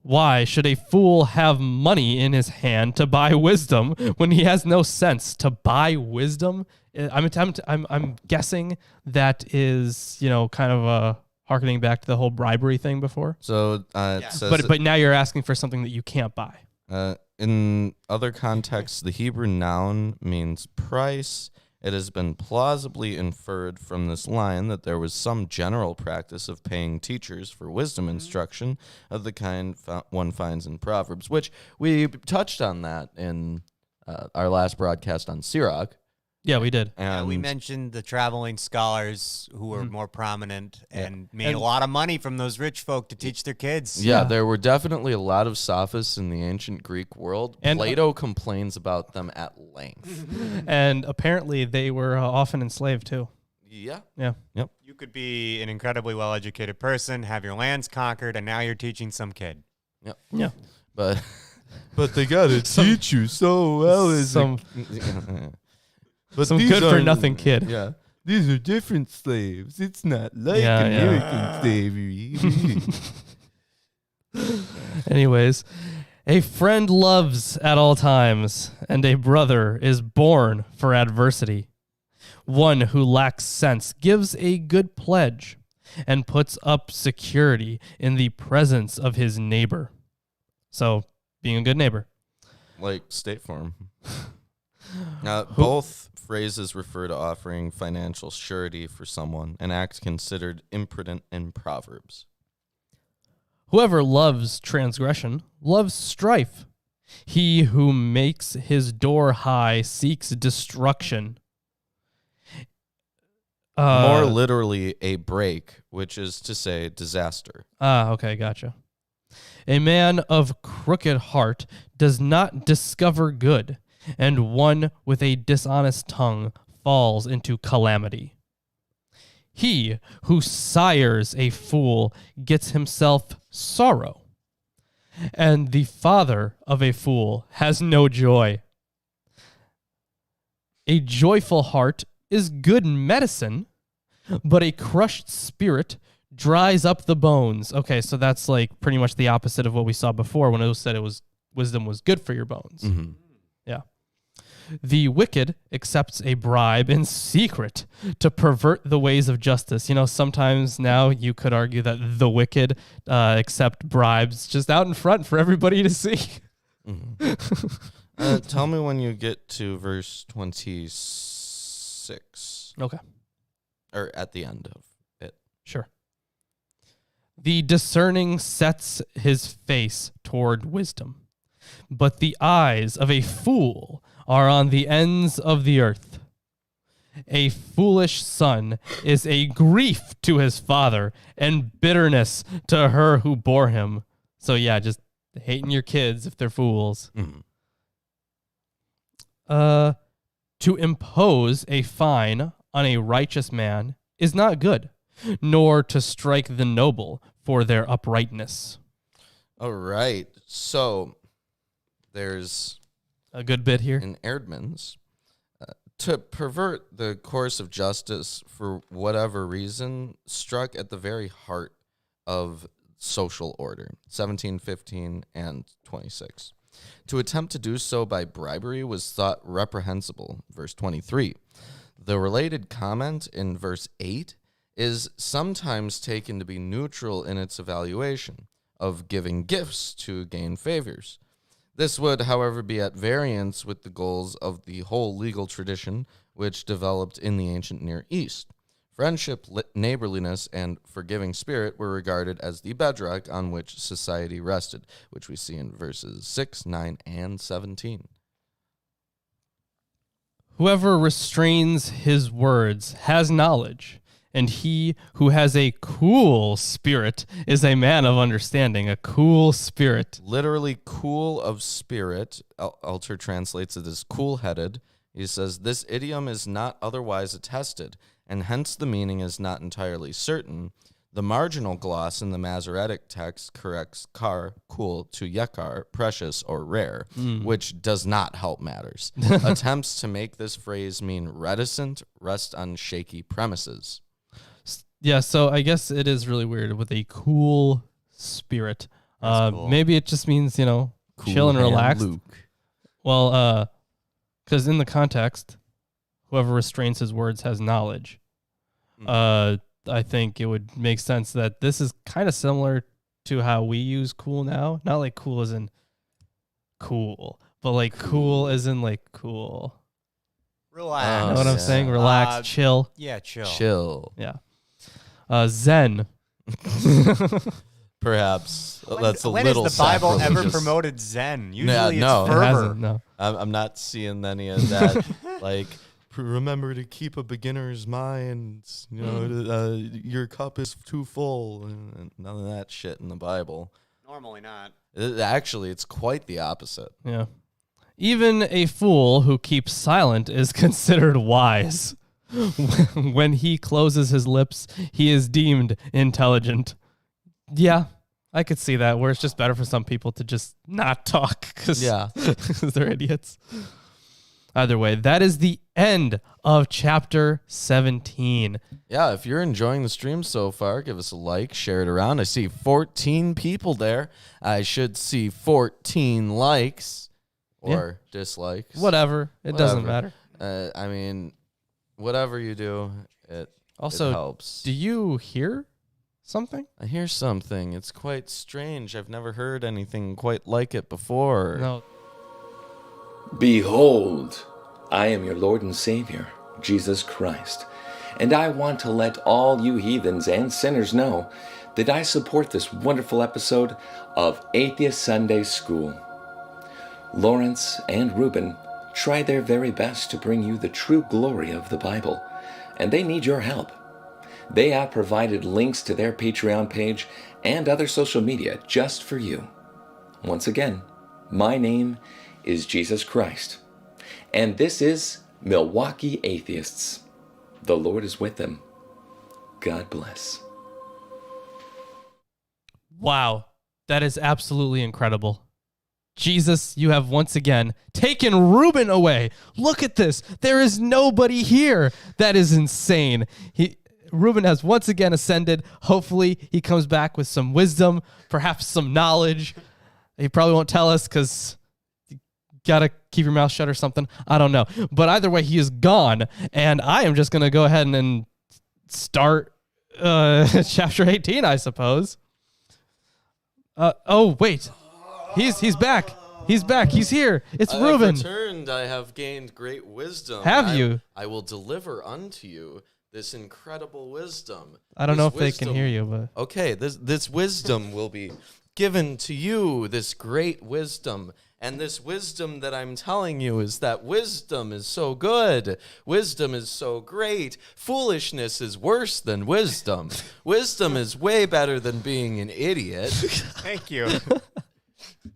Why should a fool have money in his hand to buy wisdom when he has no sense to buy wisdom? I'm guessing that is, kind of harkening back to the whole bribery thing before. So, it says But now you're asking for something that you can't buy. in other contexts, the Hebrew noun means price. It has been plausibly inferred from this line that there was some general practice of paying teachers for wisdom instruction of the kind one finds in Proverbs, which we touched on that in our last broadcast on Sirach. Yeah, we did. And we mentioned the traveling scholars who were more prominent and made a lot of money from those rich folk to teach their kids. Yeah, there were definitely a lot of sophists in the ancient Greek world. And Plato complains about them at length. And apparently they were often enslaved too. Yeah. Yeah. Yep. You could be an incredibly well-educated person, have your lands conquered, and now you're teaching some kid. Yep. Yeah. But they got to teach you so well as Some But some these good for are- nothing kid. Yeah. These are different slaves. It's not like Yeah, yeah. American slavery. Anyways, a friend loves at all times, and a brother is born for adversity. One who lacks sense gives a good pledge and puts up security in the presence of his neighbor. So, being a good neighbor. Like State Farm. Both phrases refer to offering financial surety for someone, an act considered imprudent in Proverbs. Whoever loves transgression loves strife. He who makes his door high seeks destruction. More literally, a break, which is to say disaster. Okay, gotcha. A man of crooked heart does not discover good, and one with a dishonest tongue falls into calamity. He who sires a fool gets himself sorrow, and the father of a fool has no joy. A joyful heart is good medicine, but a crushed spirit dries up the bones. Okay, so that's like pretty much the opposite of what we saw before when it said wisdom was good for your bones. Mm-hmm. Yeah. The wicked accepts a bribe in secret to pervert the ways of justice. Sometimes now you could argue that the wicked accept bribes just out in front for everybody to see. Mm-hmm. Tell me when you get to verse 26. Okay. Or at the end of it. Sure. The discerning sets his face toward wisdom, but the eyes of a fool are on the ends of the earth. A foolish son is a grief to his father and bitterness to her who bore him. So yeah, just hating your kids if they're fools. Mm-hmm. To impose a fine on a righteous man is not good, nor to strike the noble for their uprightness. All right. So there's A good bit here. in Erdman's to pervert the course of justice for whatever reason struck at the very heart of social order, 17, 15, and 26. To attempt to do so by bribery was thought reprehensible, verse 23. The related comment in verse 8 is sometimes taken to be neutral in its evaluation of giving gifts to gain favors. This would, however, be at variance with the goals of the whole legal tradition which developed in the ancient Near East. Friendship, neighborliness, and forgiving spirit were regarded as the bedrock on which society rested, which we see in verses 6, 9, and 17. Whoever restrains his words has knowledge, and he who has a cool spirit is a man of understanding. A cool spirit. Literally cool of spirit. Alter translates it as cool-headed. He says, this idiom is not otherwise attested, and hence the meaning is not entirely certain. The marginal gloss in the Masoretic text corrects kar, cool, to yekar, precious or rare, which does not help matters. Attempts to make this phrase mean reticent, rest on shaky premises. Yeah, so I guess it is really weird with a cool spirit. Cool. Maybe it just means, Cool chill and relaxed. Luke. Well, because in the context, whoever restrains his words has knowledge. I think it would make sense that this is kind of similar to how we use cool now. Not like cool as in cool, but like cool as in like cool. Relax. You know what I'm saying? Relax, chill. Yeah, chill. Chill. Yeah. Zen. Perhaps. That's a when little has the Bible ever sacrilegious. promoted Zen? Usually no. it's It fervor. hasn't, no. I'm not seeing any of that. Like, remember to keep a beginner's mind. Your cup is too full. And none of that shit in the Bible. Normally not. Actually, it's quite the opposite. Yeah. Even a fool who keeps silent is considered wise. When he closes his lips, he is deemed intelligent. Yeah, I could see that, where it's just better for some people to just not talk because they're idiots. Either way, that is the end of chapter 17. Yeah, if you're enjoying the stream so far, give us a like, share it around. I see 14 people there. I should see 14 likes or dislikes. Whatever. It doesn't matter. I mean, whatever you do, it helps. Do you hear something? I hear something. It's quite strange. I've never heard anything quite like it before. No. Behold, I am your Lord and Savior, Jesus Christ, and I want to let all you heathens and sinners know that I support this wonderful episode of Atheist Sunday School. Lawrence and Reuben try their very best to bring you the true glory of the Bible, and they need your help. They have provided links to their Patreon page and other social media just for you. Once again, my name is Jesus Christ, and this is Milwaukee Atheists. The Lord is with them. God bless. Wow. That is absolutely incredible. Jesus, you have once again taken Reuben away. Look at this. There is nobody here. That is insane. Reuben has once again ascended. Hopefully he comes back with some wisdom, perhaps some knowledge. He probably won't tell us because you got to keep your mouth shut or something. I don't know. But either way, he is gone. And I am just going to go ahead and start chapter 18, I suppose. Oh, wait. He's back. He's back. He's here. It's Reuben. I have returned. I have gained great wisdom. Have you? I will deliver unto you this incredible wisdom. I don't know if they can hear you, but okay, this wisdom will be given to you, this great wisdom. And this wisdom that I'm telling you is that wisdom is so good. Wisdom is so great. Foolishness is worse than wisdom. Wisdom is way better than being an idiot. Thank you.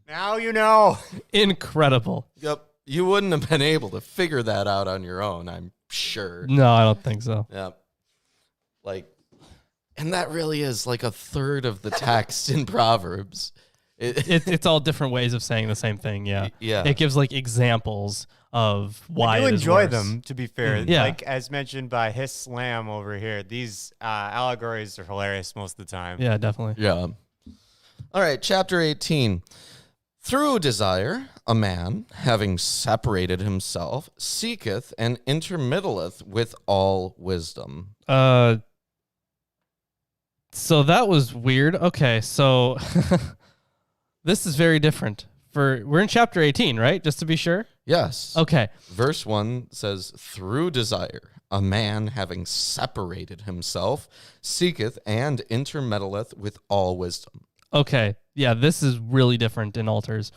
Now you know. incredible. Yep. You wouldn't have been able to figure that out on your own, I'm sure. No, I don't think so. Yep. And that really is like a third of the text in Proverbs. It's all different ways of saying the same thing. Yeah. Yeah. It gives like examples of why I do it is enjoy worse. them, to be fair. Yeah. Like, as mentioned by His Slam over here, these allegories are hilarious most of the time. Yeah, definitely. Yeah. All right, chapter 18. Through desire, a man, having separated himself, seeketh and intermiddleth with all wisdom. So that was weird. Okay, so this is very different. We're in chapter 18, right? Just to be sure. Yes. Okay. Verse 1 says, through desire, a man having separated himself seeketh and intermeddleth with all wisdom. Okay, yeah, this is really different in altars.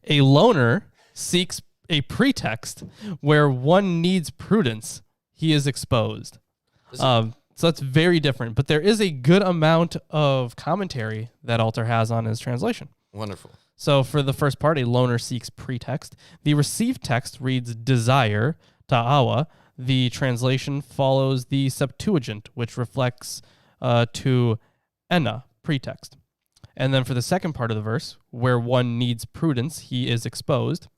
A loner seeks a pretext where one needs prudence. He is exposed. So that's very different, but there is a good amount of commentary that Alter has on his translation. Wonderful. So for the first part, a loner seeks pretext. The received text reads desire, ta'awa. The translation follows the Septuagint, which reflects to enna, pretext. And then for the second part of the verse, where one needs prudence, he is exposed.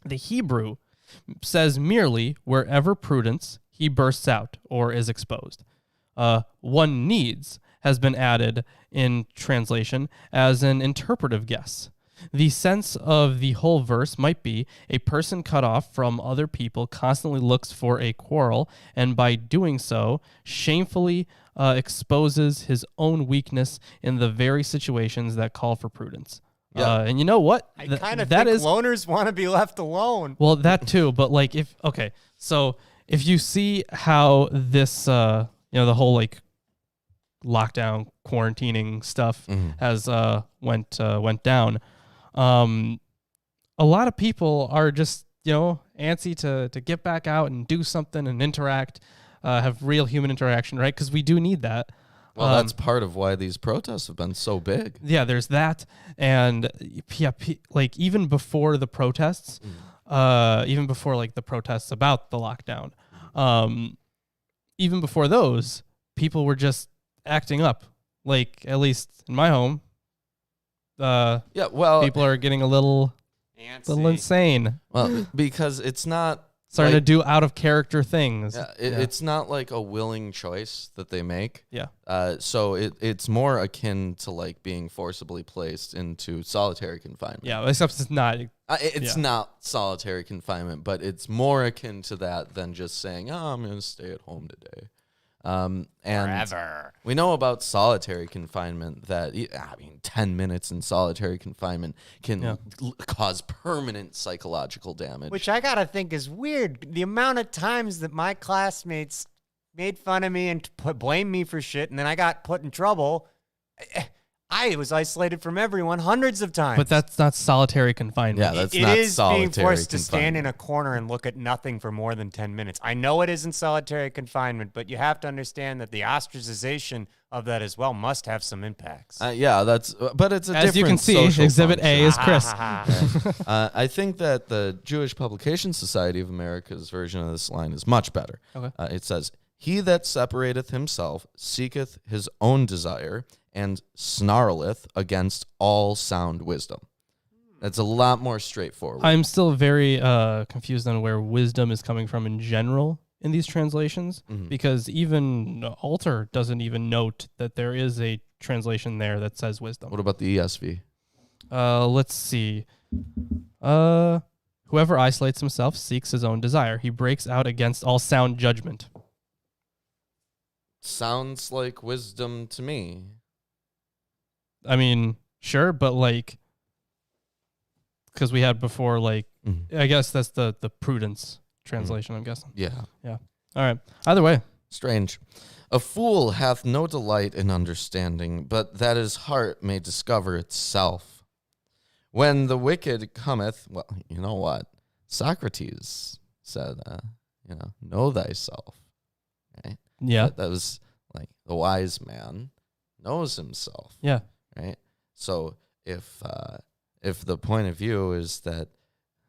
The Hebrew says merely wherever prudence, he bursts out or is exposed. One needs has been added in translation as an interpretive guess. The sense of the whole verse might be a person cut off from other people constantly looks for a quarrel, and by doing so, shamefully exposes his own weakness in the very situations that call for prudence. Yeah. And you know what? I kind of think loners want to be left alone. Well, that too, but like so if you see how this, the whole like lockdown quarantining stuff has went down, a lot of people are just antsy to get back out and do something and interact, have real human interaction, right? Because we do need that. Well, that's part of why these protests have been so big. Yeah, there's that, and like even before the protests, even before like the protests about the lockdown, even before those, people were just acting up. Like at least in my home, people are getting a little insane. Well, because it's not starting to do out of character things. Yeah, it's not like a willing choice that they make. Yeah. So it's more akin to like being forcibly placed into solitary confinement. Yeah, except it's not. It's not solitary confinement, but it's more akin to that than just saying, "Oh, I'm going to stay at home today." And Forever. We know about solitary confinement that 10 minutes in solitary confinement can cause permanent psychological damage. Which I gotta think is weird. The amount of times that my classmates made fun of me and blamed me for shit, and then I got put in trouble. I was isolated from everyone hundreds of times. But that's not solitary confinement. Yeah, that's not solitary confinement. It is being forced to stand in a corner and look at nothing for more than 10 minutes. I know it isn't solitary confinement, but you have to understand that the ostracization of that as well must have some impacts. But it's a different As you can see, Exhibit A is Chris. I think that the Jewish Publication Society of America's version of this line is much better. Okay. It says, "He that separateth himself seeketh his own desire, and snarleth against all sound wisdom." That's a lot more straightforward. I'm still very confused on where wisdom is coming from in general in these translations, because even Alter doesn't even note that there is a translation there that says wisdom. What about the ESV? Let's see. Whoever isolates himself seeks his own desire. He breaks out against all sound judgment. Sounds like wisdom to me. I mean, sure, but like, because we had before, like, I guess that's the prudence translation, I'm guessing. Yeah. All right. Either way. Strange. "A fool hath no delight in understanding, but that his heart may discover itself. When the wicked cometh," well, you know what? Socrates said, know thyself. Right? Yeah. That was like the wise man knows himself. Yeah. Right. So if the point of view is that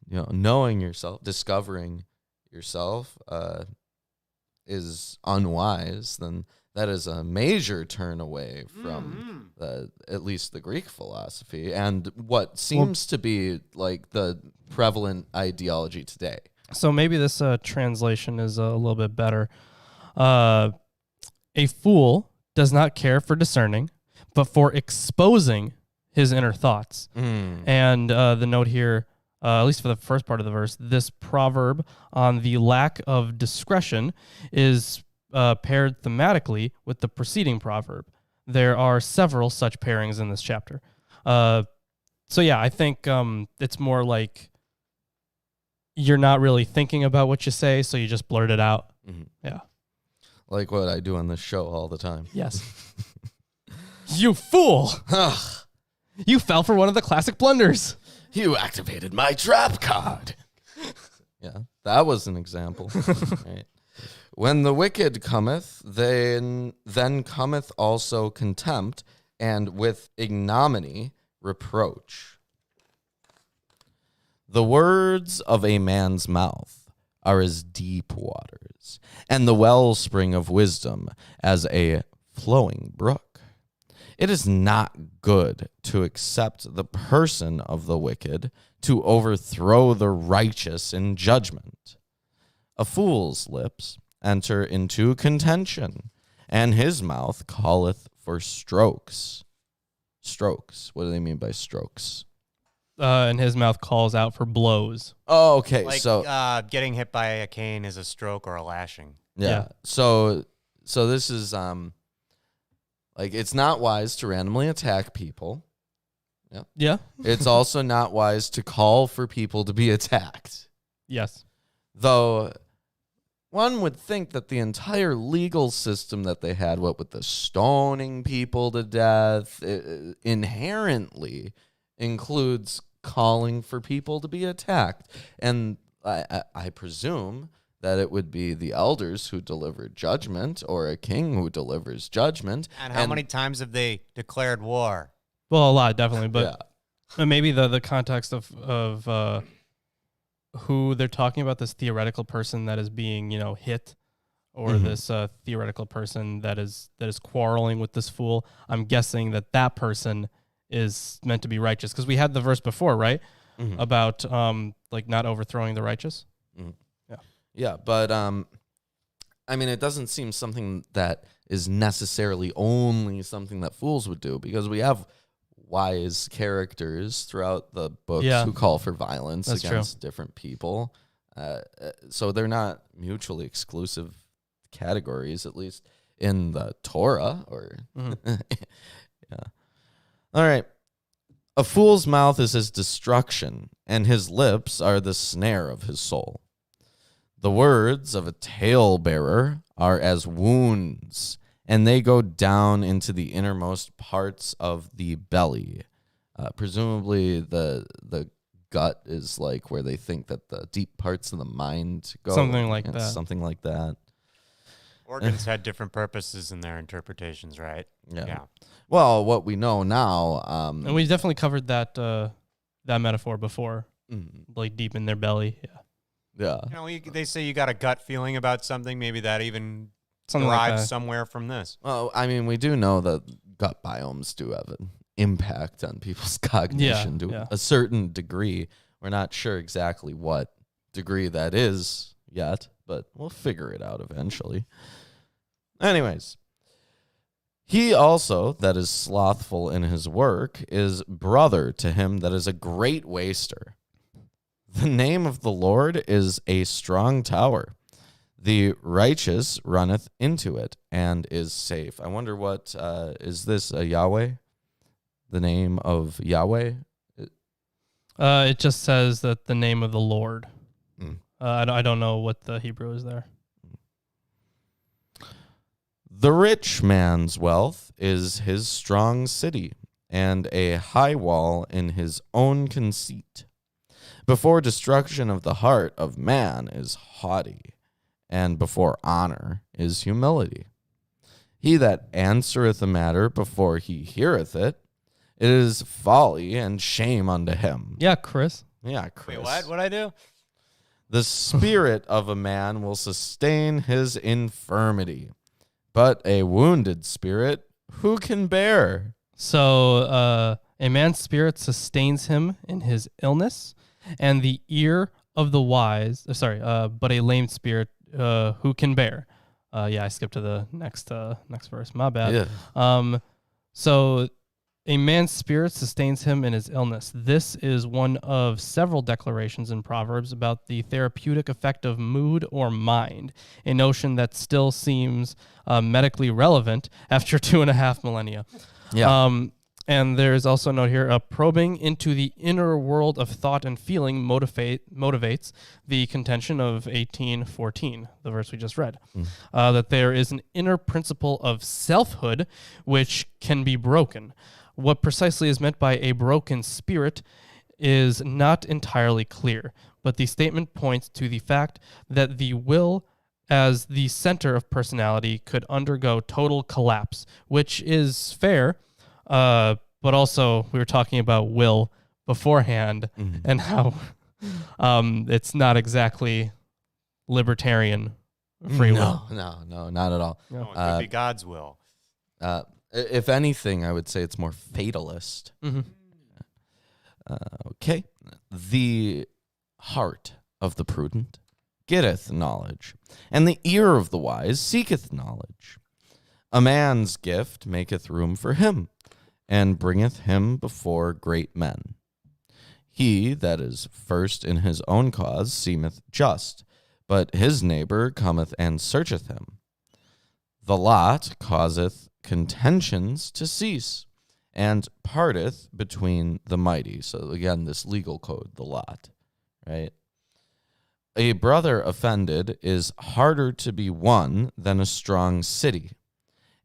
knowing yourself, discovering yourself is unwise, then that is a major turn away from at least the Greek philosophy and what seems to be like the prevalent ideology today. So maybe this translation is a little bit better. A fool does not care for discerning, but for exposing his inner thoughts. And the note here, at least for the first part of the verse, this proverb on the lack of discretion is paired thematically with the preceding proverb. There are several such pairings in this chapter. So yeah, I think it's more like you're not really thinking about what you say, so you just blurt it out. Yeah. Like what I do on this show all the time. Yes. You fool! You fell for one of the classic blunders. You activated my trap card. Yeah, that was an example. Right. When the wicked cometh, then cometh also contempt, and with ignominy reproach. The words of a man's mouth are as deep waters, and the wellspring of wisdom as a flowing brook. It is not good to accept the person of the wicked, to overthrow the righteous in judgment. A fool's lips enter into contention, and his mouth calleth for strokes. Strokes. What do they mean by strokes? And his mouth calls out for blows. Oh, okay. Like So getting hit by a cane is a stroke or a lashing. yeah. So this is like, it's not wise to randomly attack people. Yeah. It's also not wise to call for people to be attacked. Yes. Though one would think that the entire legal system that they had, what with the stoning people to death, inherently includes calling for people to be attacked. And I presume that it would be the elders who deliver judgment, or a king who delivers judgment. And how many times have they declared war? Well, a lot, definitely. But maybe the context of who they're talking about, this theoretical person that is being, hit, or this theoretical person that is quarreling with this fool. I'm guessing that person is meant to be righteous, because we had the verse before, right? About like not overthrowing the righteous. Yeah, but I mean, it doesn't seem something that is necessarily only something that fools would do, because we have wise characters throughout the books who call for violence against different people. So they're not mutually exclusive categories, at least in the Torah. Yeah. All right. A fool's mouth is his destruction, and his lips are the snare of his soul. The words of a talebearer are as wounds, and they go down into the innermost parts of the belly. Presumably the gut is like where they think that the deep parts of the mind go. Something like that. Something like that. Organs had different purposes in their interpretations, right? Yeah. Well, what we know now... and we definitely covered that metaphor before, like deep in their belly. Yeah. Yeah. They say you got a gut feeling about something. Maybe that even Something derives like that. somewhere from this. Well, I mean, we do know that gut biomes do have an impact on people's cognition to a certain degree. We're not sure exactly what degree that is yet, but we'll figure it out eventually. Anyways, he also that is slothful in his work is brother to him that is a great waster. The name of the Lord is a strong tower. The righteous runneth into it and is safe. I wonder what, is this a Yahweh? The name of Yahweh? It just says that the name of the Lord. I don't know what the Hebrew is there. The rich man's wealth is his strong city, and a high wall in his own conceit. Before destruction of the heart of man is haughty, and before honor is humility. He that answereth a matter before he heareth it, it is folly and shame unto him. Yeah, Chris. Yeah, Chris. Wait, what? What'd I do? The spirit of a man will sustain his infirmity, but a wounded spirit who can bear? So a man's spirit sustains him in his illness, and the ear of the wise, but a lame spirit who can bear? I skipped to the next verse. My bad. Yeah. So a man's spirit sustains him in his illness. This is one of several declarations in Proverbs about the therapeutic effect of mood or mind, a notion that still seems medically relevant after 2.5 millennia. Yeah. And there's also a note here, probing into the inner world of thought and feeling motivates the contention of 18:14, the verse we just read, that there is an inner principle of selfhood which can be broken. What precisely is meant by a broken spirit is not entirely clear, but the statement points to the fact that the will as the center of personality could undergo total collapse, which is fair. But also, we were talking about will beforehand and how it's not exactly libertarian free will. No, not at all. No, it could be God's will. If anything, I would say it's more fatalist. Okay. The heart of the prudent getteth knowledge, and the ear of the wise seeketh knowledge. A man's gift maketh room for him, and bringeth him before great men. He that is first in his own cause seemeth just, but his neighbor cometh and searcheth him. The lot causeth contentions to cease, and parteth between the mighty. So again, this legal code, the lot, right? A brother offended is harder to be won than a strong city,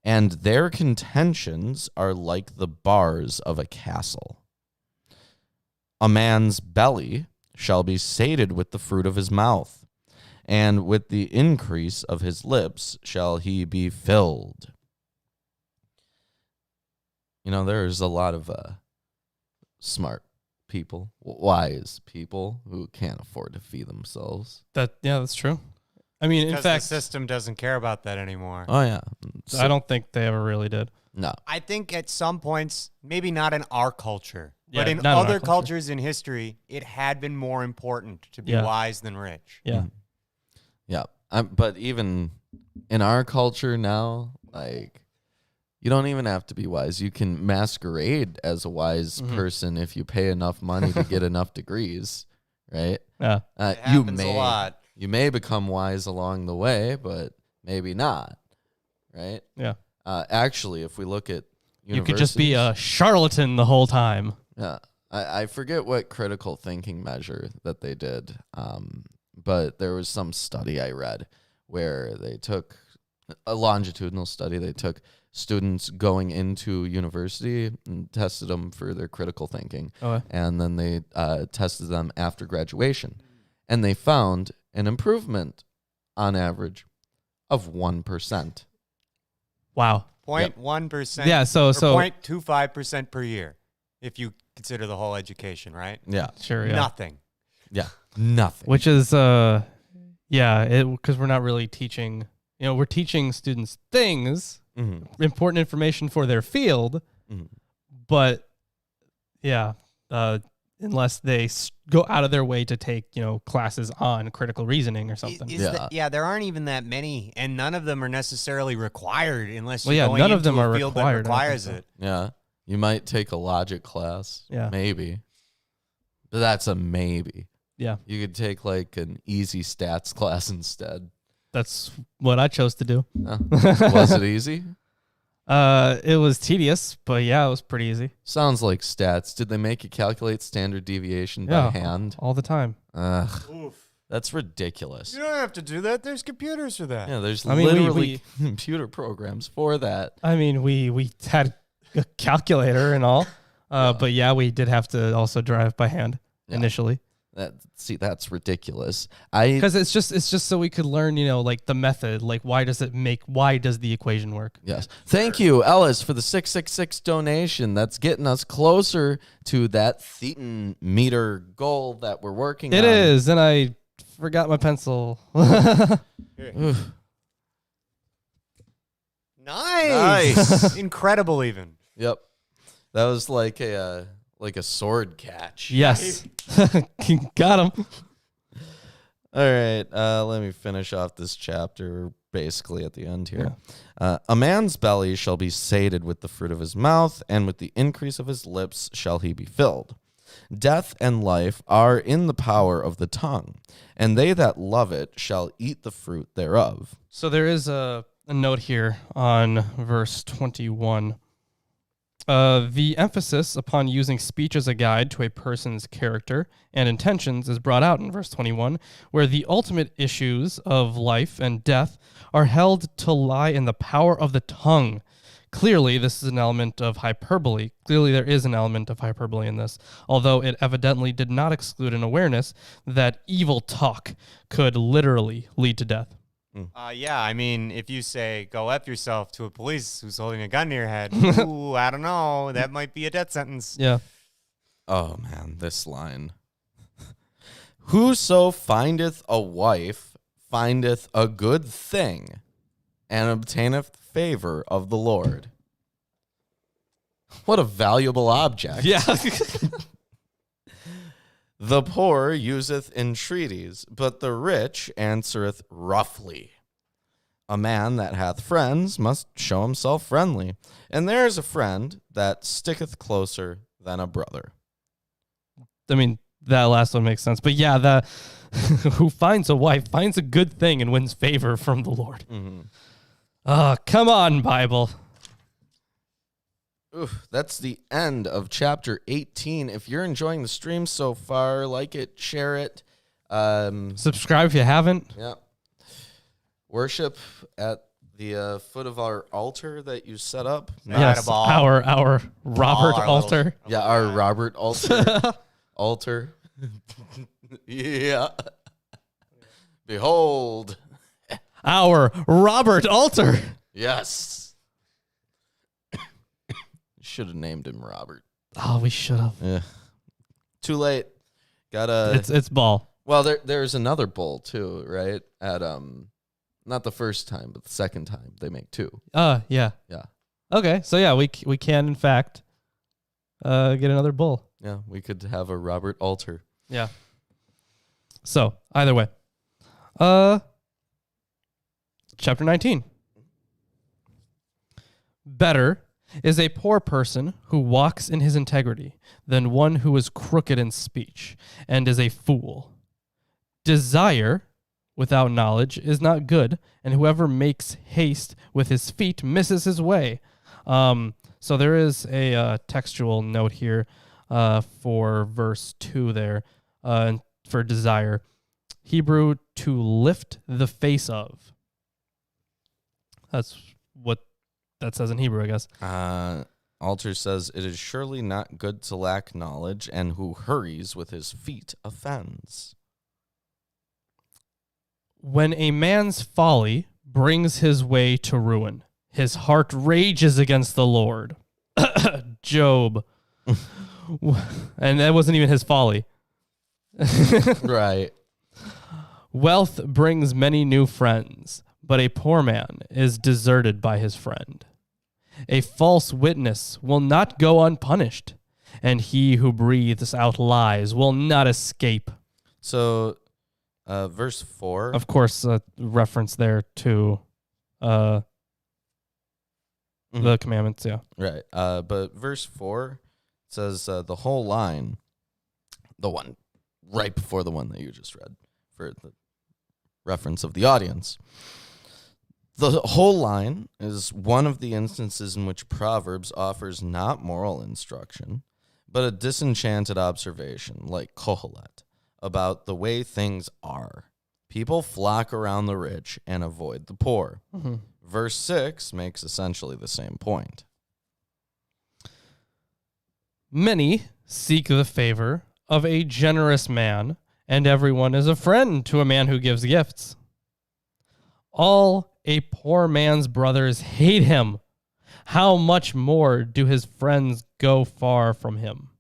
and their contentions are like the bars of a castle. A man's belly shall be sated with the fruit of his mouth, and with the increase of his lips shall he be filled. You know, there's a lot of smart people, wise people who can't afford to feed themselves. That's true. I mean, in fact, the system doesn't care about that anymore. Oh, yeah. I don't think they ever really did. No. I think at some points, maybe not in our culture, Yeah, but in not in our other culture. cultures in history, it had been more important to be Yeah. wise than rich. Yeah. Yeah. But even in our culture now, like, you don't even have to be wise. You can masquerade as a wise person if you pay enough money to get enough degrees, right? Yeah. It happens a lot. You may become wise along the way, but maybe not, right? Yeah. Actually, if we look at You could just be universities- a charlatan the whole time. Yeah, I forget what critical thinking measure that they did, but there was some study I read where they took a longitudinal study. They took students going into university and tested them for their critical thinking, and then they tested them after graduation, and they found an improvement on average of 1%. Wow. 0.1%. Yeah, so 0.25% per year, if you consider the whole education, right? Yeah, sure, yeah. Nothing. yeah, nothing. Which is because we're not really teaching, we're teaching students things, important information for their field, but unless they go out of their way to take, classes on critical reasoning or something. There aren't even that many, and none of them are necessarily required unless Well, you're yeah, going none of into them a are field required, that I don't requires think it. Yeah, you might take a logic class. Yeah. Maybe, but that's a maybe. Yeah. You could take like an easy stats class instead. That's what I chose to do. Was it easy? It was tedious, but yeah, it was pretty easy. Sounds like stats. Did they make you calculate standard deviation by hand? All the time. Ugh, that's ridiculous. You don't have to do that. There's computers for that. Yeah, there's I mean, literally computer programs for that. I mean, we had a calculator and all, but yeah, we did have to also drive by hand initially. That's ridiculous. Because it's just so we could learn, like the method, like why does the equation work? Yes. Thank you, Ellis, for the 666 donation. That's getting us closer to that thetan meter goal that we're working on. It is, and I forgot my pencil. Nice. Incredible even. Yep. That was like a sword catch. Yes. Got him. All right, let me finish off this chapter basically at the end here. A man's belly shall be sated with the fruit of his mouth, and with the increase of his lips shall he be filled. Death and life are in the power of the tongue, and they that love it shall eat the fruit thereof. So there is a note here on verse 21. The emphasis upon using speech as a guide to a person's character and intentions is brought out in verse 21, where the ultimate issues of life and death are held to lie in the power of the tongue. Clearly, this is an element of hyperbole. Clearly, there is an element of hyperbole in this, although it evidently did not exclude an awareness that evil talk could literally lead to death. Yeah, I mean, if you say, go F yourself to a police who's holding a gun to your head, ooh, I don't know, that might be a death sentence. Yeah. Oh, man, this line. Whoso findeth a wife findeth a good thing and obtaineth favor of the Lord. What a valuable object. Yeah. The poor useth entreaties, but the rich answereth roughly. A man that hath friends must show himself friendly, and there is a friend that sticketh closer than a brother. I mean, that last one makes sense. But yeah, the who finds a wife finds a good thing and wins favor from the Lord. Come on, Bible. Oof, that's the end of chapter 18. If you're enjoying the stream so far, like it, share it. Subscribe if you haven't. Yeah. Worship at the foot of our altar that you set up. Yes, our Robert our altar. Yeah, our Robert altar. Altar. Yeah. Behold. Our Robert altar. Yes. Should have named him Robert. Oh, we should have. Yeah. Too late. Gotta. It's ball. Well, there's another bull too, right? At not the first time, but the second time they make two. Yeah. Yeah. Okay, so yeah, we can in fact get another bull. Yeah, we could have a Robert altar. Yeah. So either way, chapter 19. Better is a poor person who walks in his integrity than one who is crooked in speech and is a fool. Desire without knowledge is not good, and whoever makes haste with his feet misses his way. So there is a textual note here for verse 2 there for desire. Hebrew, to lift the face of. That's what that says in Hebrew, I guess. Altar says, it is surely not good to lack knowledge, and who hurries with his feet offends. When a man's folly brings his way to ruin, his heart rages against the Lord. Job. And that wasn't even his folly. Right. Wealth brings many new friends, but a poor man is deserted by his friend. A false witness will not go unpunished, and he who breathes out lies will not escape. So, verse 4. Of course, reference there to the commandments, yeah. Right. But verse 4 says the whole line, the one right before the one that you just read, for the reference of the audience. The whole line is one of the instances in which Proverbs offers not moral instruction, but a disenchanted observation, like Kohelet, about the way things are. People flock around the rich and avoid the poor. Mm-hmm. Verse 6 makes essentially the same point. Many seek the favor of a generous man, and everyone is a friend to a man who gives gifts. All a poor man's brothers hate him. How much more do his friends go far from him?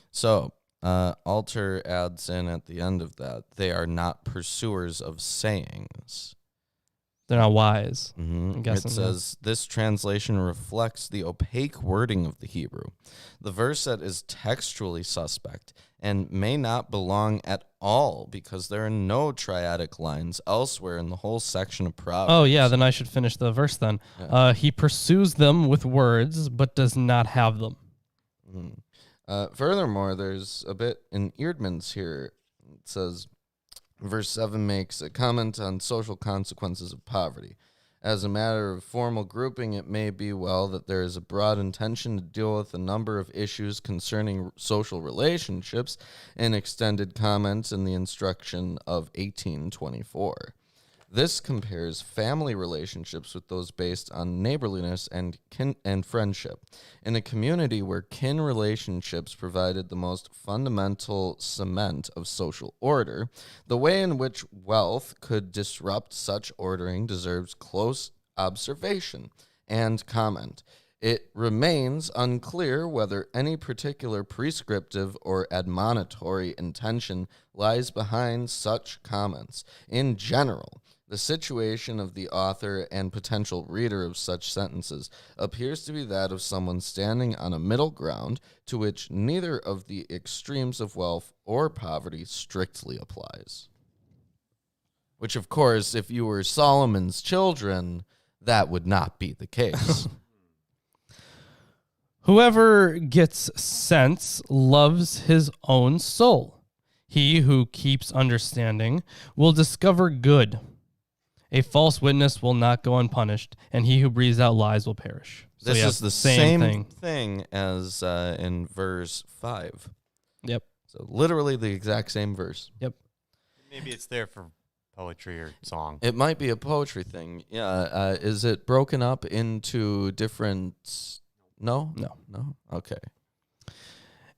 So, Alter adds in at the end of that, they are not pursuers of sayings. They're not wise. Mm-hmm. I'm guessing, It says, this translation reflects the opaque wording of the Hebrew. The verse set is textually suspect and may not belong at all because there are no triadic lines elsewhere in the whole section of Proverbs. Oh, yeah, then I should finish the verse then. Yeah. He pursues them with words, but does not have them. Mm-hmm. Furthermore, there's a bit in Eerdmans here. It says, verse 7 makes a comment on social consequences of poverty. As a matter of formal grouping, it may be well that there is a broad intention to deal with a number of issues concerning social relationships in extended comments in the instruction of 1824. This compares family relationships with those based on neighborliness and friendship. In a community where kin relationships provided the most fundamental cement of social order, the way in which wealth could disrupt such ordering deserves close observation and comment. It remains unclear whether any particular prescriptive or admonitory intention lies behind such comments. In general, the situation of the author and potential reader of such sentences appears to be that of someone standing on a middle ground to which neither of the extremes of wealth or poverty strictly applies. Which, of course, if you were Solomon's children, that would not be the case. Whoever gets sense loves his own soul. He who keeps understanding will discover good. A false witness will not go unpunished, and he who breathes out lies will perish. So This yeah, is the same thing as in verse 5. Yep. So literally the exact same verse. Yep. Maybe it's there for poetry or song. It might be a poetry thing. Yeah. Is it broken up into different... No? No? Okay.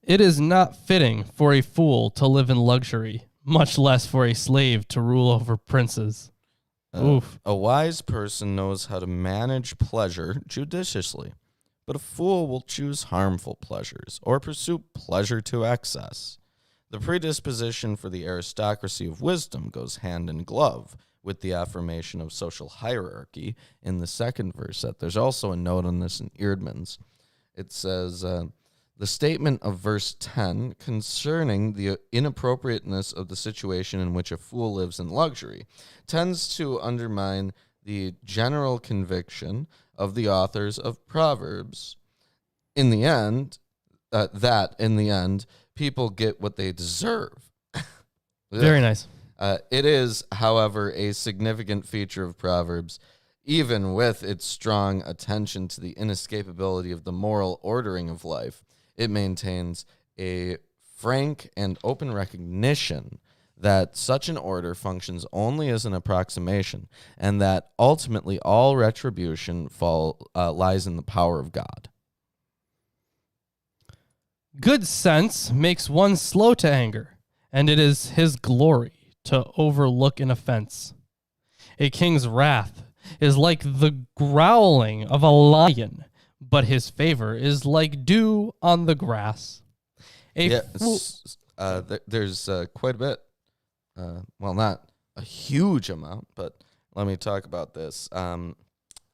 It is not fitting for a fool to live in luxury, much less for a slave to rule over princes. Oof. A wise person knows how to manage pleasure judiciously, but a fool will choose harmful pleasures or pursue pleasure to excess. The predisposition for the aristocracy of wisdom goes hand in glove with the affirmation of social hierarchy in the second verse. There's also a note on this in Eerdmans. It says, the statement of verse 10 concerning the inappropriateness of the situation in which a fool lives in luxury tends to undermine the general conviction of the authors of Proverbs. In the end, people get what they deserve. Very nice. It is, however, a significant feature of Proverbs, even with its strong attention to the inescapability of the moral ordering of life. It maintains a frank and open recognition that such an order functions only as an approximation, and that ultimately all retribution lies in the power of God. Good sense makes one slow to anger, and it is his glory to overlook an offense. A king's wrath is like the growling of a lion, but his favor is like dew on the grass. There's quite a bit. Well, not a huge amount, but let me talk about this.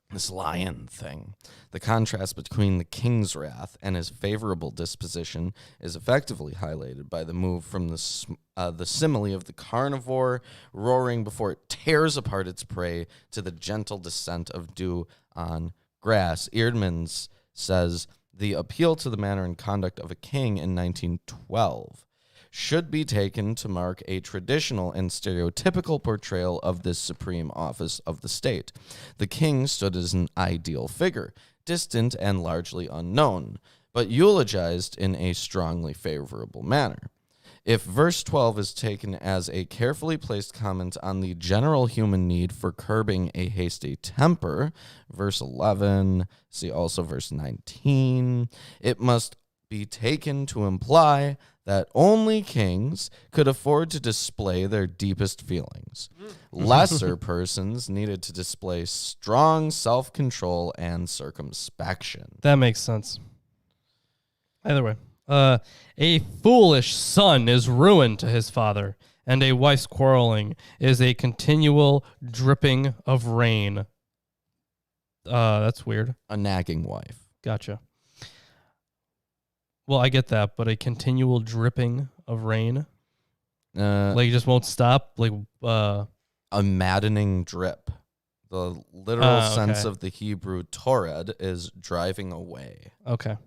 This lion thing. The contrast between the king's wrath and his favorable disposition is effectively highlighted by the move from the simile of the carnivore roaring before it tears apart its prey to the gentle descent of dew on grass. Eerdmans says the appeal to the manner and conduct of a king in 1912 should be taken to mark a traditional and stereotypical portrayal of this supreme office of the state. The king stood as an ideal figure, distant and largely unknown, but eulogized in a strongly favorable manner. If verse 12 is taken as a carefully placed comment on the general human need for curbing a hasty temper, verse 11, see also verse 19, it must be taken to imply that only kings could afford to display their deepest feelings. Lesser persons needed to display strong self-control and circumspection. That makes sense. Either way. A foolish son is ruin to his father, and a wife's quarreling is a continual dripping of rain. That's weird. A nagging wife. Gotcha. Well, I get that, but a continual dripping of rain, like it just won't stop, like a maddening drip. The literal sense of the Hebrew tored is driving away. Okay.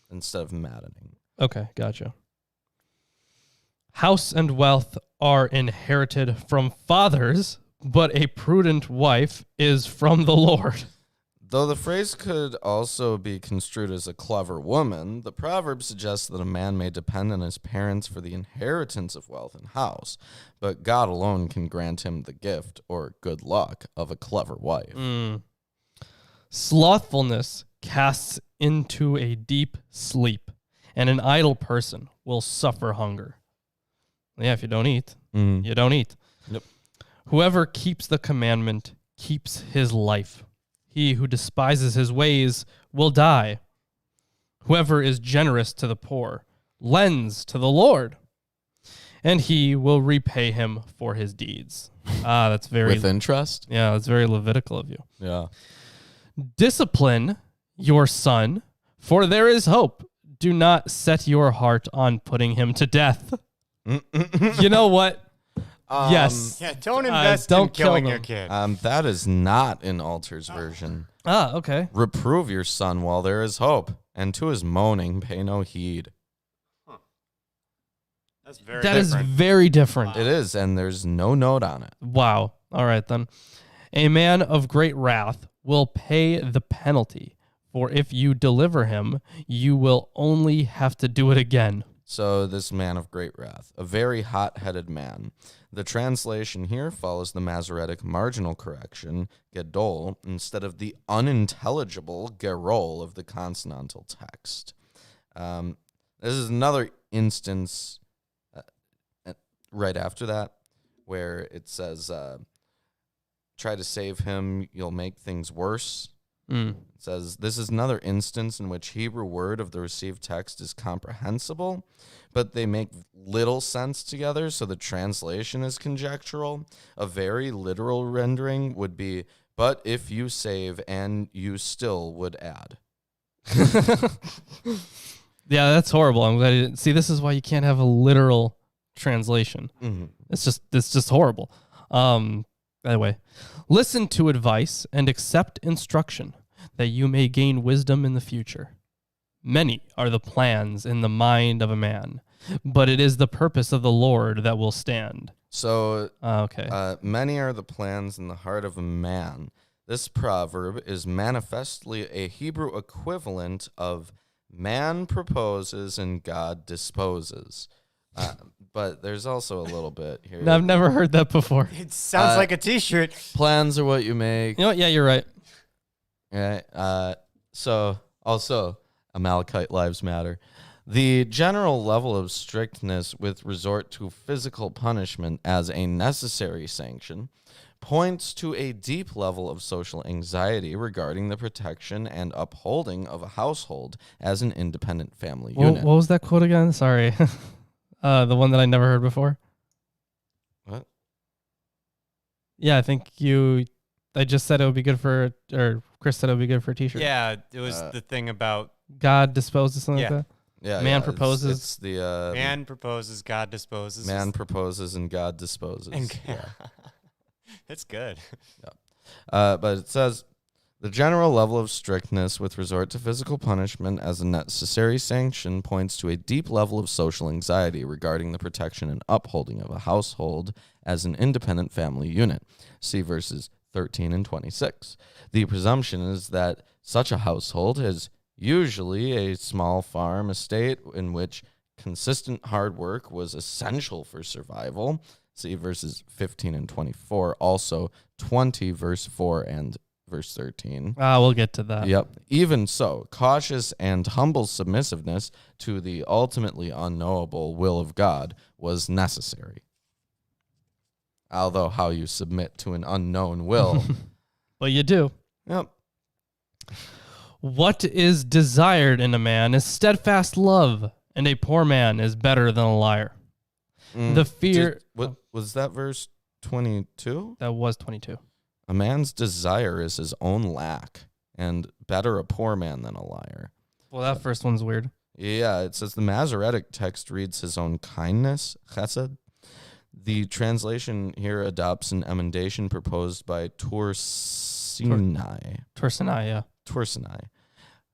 Instead of maddening. Okay, gotcha. House and wealth are inherited from fathers, but a prudent wife is from the Lord. Though the phrase could also be construed as a clever woman, the proverb suggests that a man may depend on his parents for the inheritance of wealth and house, but God alone can grant him the gift, or good luck, of a clever wife. Slothfulness casts into a deep sleep, and an idle person will suffer hunger. Yeah, if you don't eat, you don't eat. Yep. Whoever keeps the commandment keeps his life. He who despises his ways will die. Whoever is generous to the poor lends to the Lord, and he will repay him for his deeds. That's very With interest? Yeah, that's very Levitical of you. Yeah. Discipline your son, for there is hope. Do not set your heart on putting him to death. You know what? Yes. Yeah, don't invest in don't kill killing them. your kid. That is not in Alter's version. Okay. Reprove your son while there is hope, and to his moaning pay no heed. That's very That is different. very different. It is, and there's no note on it. Wow. All right, then. A man of great wrath will pay the penalty, for if you deliver him, you will only have to do it again. So this man of great wrath, a very hot-headed man. The translation here follows the Masoretic marginal correction, gedol, instead of the unintelligible gerol of the consonantal text. This is another instance right after that where it says, try to save him, you'll make things worse. It says, this is another instance in which Hebrew word of the received text is comprehensible, but they make little sense together, so the translation is conjectural. A very literal rendering would be, but if you save and you still would add. Yeah, that's horrible. I'm glad you didn't. See, this is why you can't have a literal translation. It's just horrible. By the way, listen to advice and accept instruction, that you may gain wisdom in the future. Many are the plans in the mind of a man, but it is the purpose of the Lord that will stand. So, Okay. many are the plans in the heart of a man. This proverb is manifestly a Hebrew equivalent of man proposes and God disposes. But there's also a little bit here. No, I've never heard that before. It sounds like a T-shirt. Plans are what you make. You know what? Yeah, you're right. Right. So also Amalekite lives matter. The general level of strictness with resort to physical punishment as a necessary sanction points to a deep level of social anxiety regarding the protection and upholding of a household as an independent family unit. What was that quote again? Sorry. The one that I never heard before. What? Yeah, I think I just said it would be good for, or Chris said it would be good for a T-shirt. Yeah, it was the thing about God disposes, something Yeah. like that. Yeah, Man yeah, proposes. It's the man proposes, God disposes. man proposes and God disposes. And Yeah. It's good. But it says, the general level of strictness with resort to physical punishment as a necessary sanction points to a deep level of social anxiety regarding the protection and upholding of a household as an independent family unit. See verses 13 and 26. The presumption is that such a household is usually a small farm estate in which consistent hard work was essential for survival. See verses 15 and 24. Also 20, verse 4 and verse 13. We'll get to that. Yep. Even so, cautious and humble submissiveness to the ultimately unknowable will of God was necessary. Although how you submit to an unknown will. But you do. Yep. What is desired in a man is steadfast love, and a poor man is better than a liar. The fear... What was that verse 22? That was 22. A man's desire is his own lack, and better a poor man than a liar. Well, that first one's weird. Yeah, it says the Masoretic text reads his own kindness, chesed. The translation here adopts an emendation proposed by Tursinai. Torsenai, yeah. Tursinai.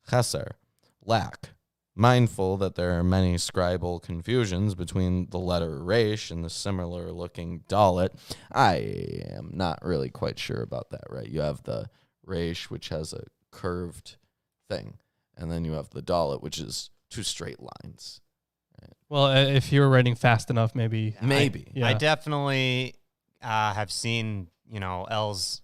Cheser, lack. Mindful that there are many scribal confusions between the letter resh and the similar-looking dalet, I am not really quite sure about that, right? You have the resh, which has a curved thing, and then you have the dalet, which is two straight lines. Well, if you were writing fast enough, maybe. I definitely have seen, L's,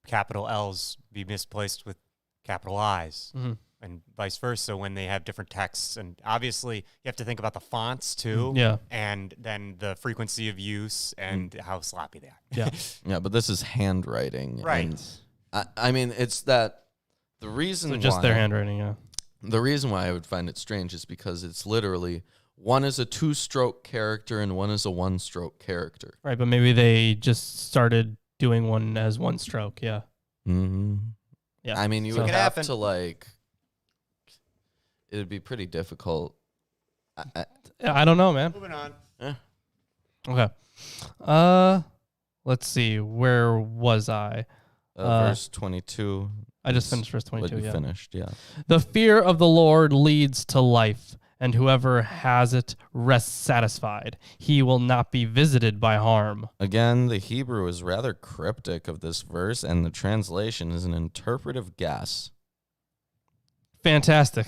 capital L's be misplaced with capital I's. Mm-hmm. And vice versa when they have different texts. And obviously, you have to think about the fonts, too. Yeah. And then the frequency of use and how sloppy they are. Yeah. Yeah, but this is handwriting. Right. And I mean, it's that the reason So just why, their handwriting, yeah. The reason why I would find it strange is because it's literally one is a two-stroke character and one is a one-stroke character. Right, but maybe they just started doing one as one stroke, yeah. Mm-hmm. Yeah. I mean, you So- would It could have happen. to, like, it would be pretty difficult. I don't know, man. Moving on. Okay. Let's see. Where was I? Verse 22. I just is finished verse what 22, you yeah. finished, yeah. The fear of the Lord leads to life, and whoever has it rests satisfied. He will not be visited by harm. Again, the Hebrew is rather cryptic of this verse, and the translation is an interpretive guess. Fantastic.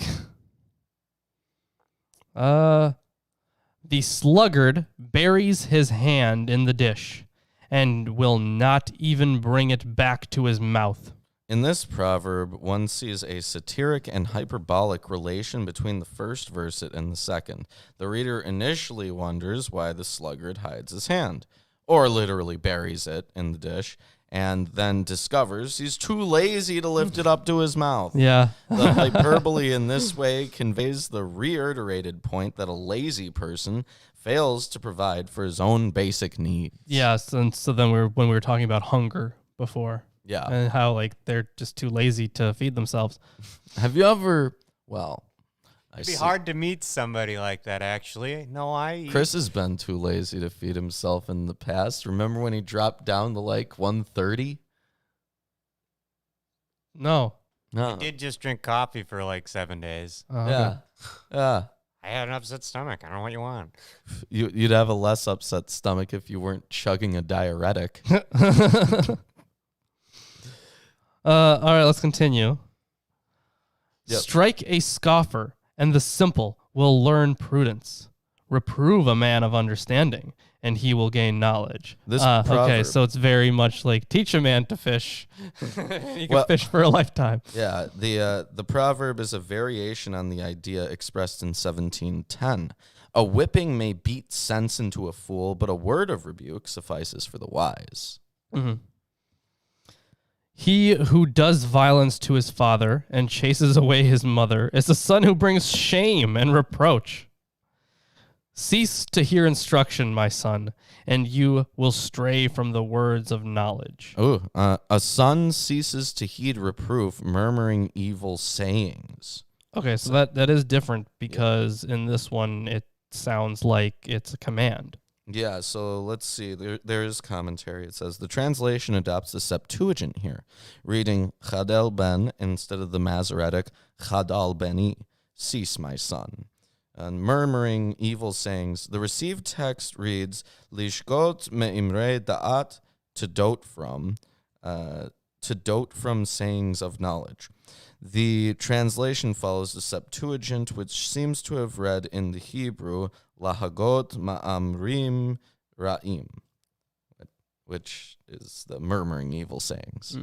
The sluggard buries his hand in the dish and will not even bring it back to his mouth. In this proverb, one sees a satiric and hyperbolic relation between the first verse and the second. The reader initially wonders why the sluggard hides his hand, or literally buries it in the dish, and then discovers he's too lazy to lift it up to his mouth. Yeah. The hyperbole in this way conveys the reiterated point that a lazy person fails to provide for his own basic needs. Yes, and so then when we were talking about hunger before, Yeah. and how like they're just too lazy to feed themselves. Have you ever, well, It'd be hard to meet somebody like that, actually. No, I eat. Chris has been too lazy to feed himself in the past. Remember when he dropped down to like 130? No. No. did just drink coffee for like 7 days. Okay. Yeah. Yeah. I had an upset stomach. I don't know what you want. You'd have a less upset stomach if you weren't chugging a diuretic. All right, let's continue. Yep. Strike a scoffer, and the simple will learn prudence. Reprove a man of understanding, and he will gain knowledge. This Okay, proverb- so it's very much like teach a man to fish. You can Well- fish for a lifetime. Yeah, the proverb is a variation on the idea expressed in 1710. A whipping may beat sense into a fool, but a word of rebuke suffices for the wise. Mm-hmm. He who does violence to his father and chases away his mother is a son who brings shame and reproach. Cease to hear instruction, my son, and you will stray from the words of knowledge. Oh, a son ceases to heed reproof, murmuring evil sayings. Okay, so that is different because in this one it sounds like it's a command. Yeah, so let's see. There is commentary. It says the translation adopts the Septuagint here, reading Chadel ben instead of the Masoretic Chadal beni, cease, my son. And murmuring evil sayings. The received text reads Lishgot me'imre da'at, to dote from sayings of knowledge. The translation follows the Septuagint, which seems to have read in the Hebrew Lahagot ma'amrim ra'im, which is the murmuring evil sayings.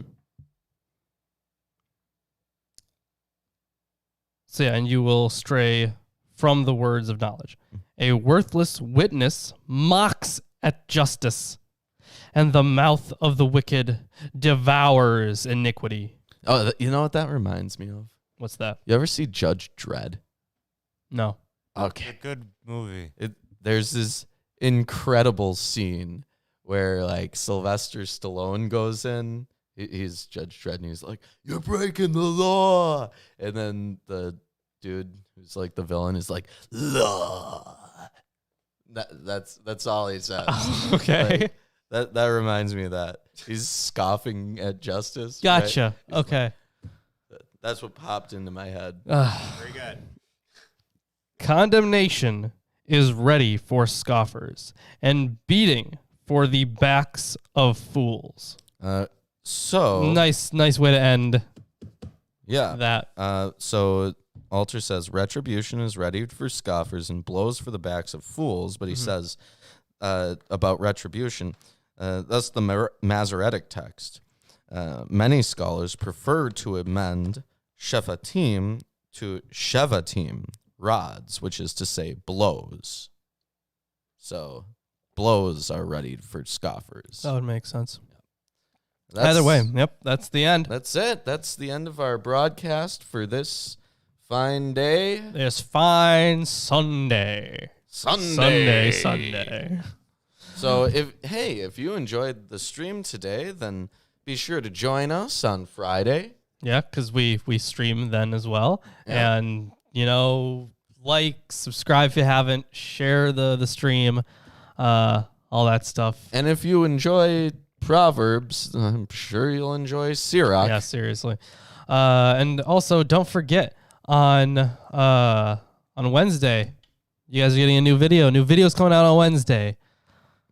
So yeah, and you will stray from the words of knowledge. A worthless witness mocks at justice, and the mouth of the wicked devours iniquity. Oh, you know what that reminds me of? What's that? You ever see Judge Dredd? No. Okay. A good movie. There's this incredible scene where like Sylvester Stallone goes in. He's Judge Dredd, and he's like, "You're breaking the law," and then the dude who's like the villain is like, "Law." That's all he says. Okay. Like, that reminds me of that. He's scoffing at justice. Gotcha. right? Okay. That's what popped into my head. Very good. condemnation is ready for scoffers, and beating for the backs of fools. So nice way to end. Yeah. That. So Alter says retribution is ready for scoffers and blows for the backs of fools. But he says about retribution, that's the Masoretic text. Many scholars prefer to amend shefatim to shevatim, rods, which is to say blows. So blows are ready for scoffers. That would make sense. Either way, yep, that's the end. That's it. That's the end of our broadcast for this fine day. This fine Sunday. Sunday. So if you enjoyed the stream today, then be sure to join us on Friday. Yeah, because we stream then as well. Yeah. And, like, subscribe if you haven't, share the stream, all that stuff. And if you enjoy Proverbs, I'm sure you'll enjoy Sirach. Yeah, seriously. And also, don't forget, on Wednesday, you guys are getting a new video. New video's coming out on Wednesday.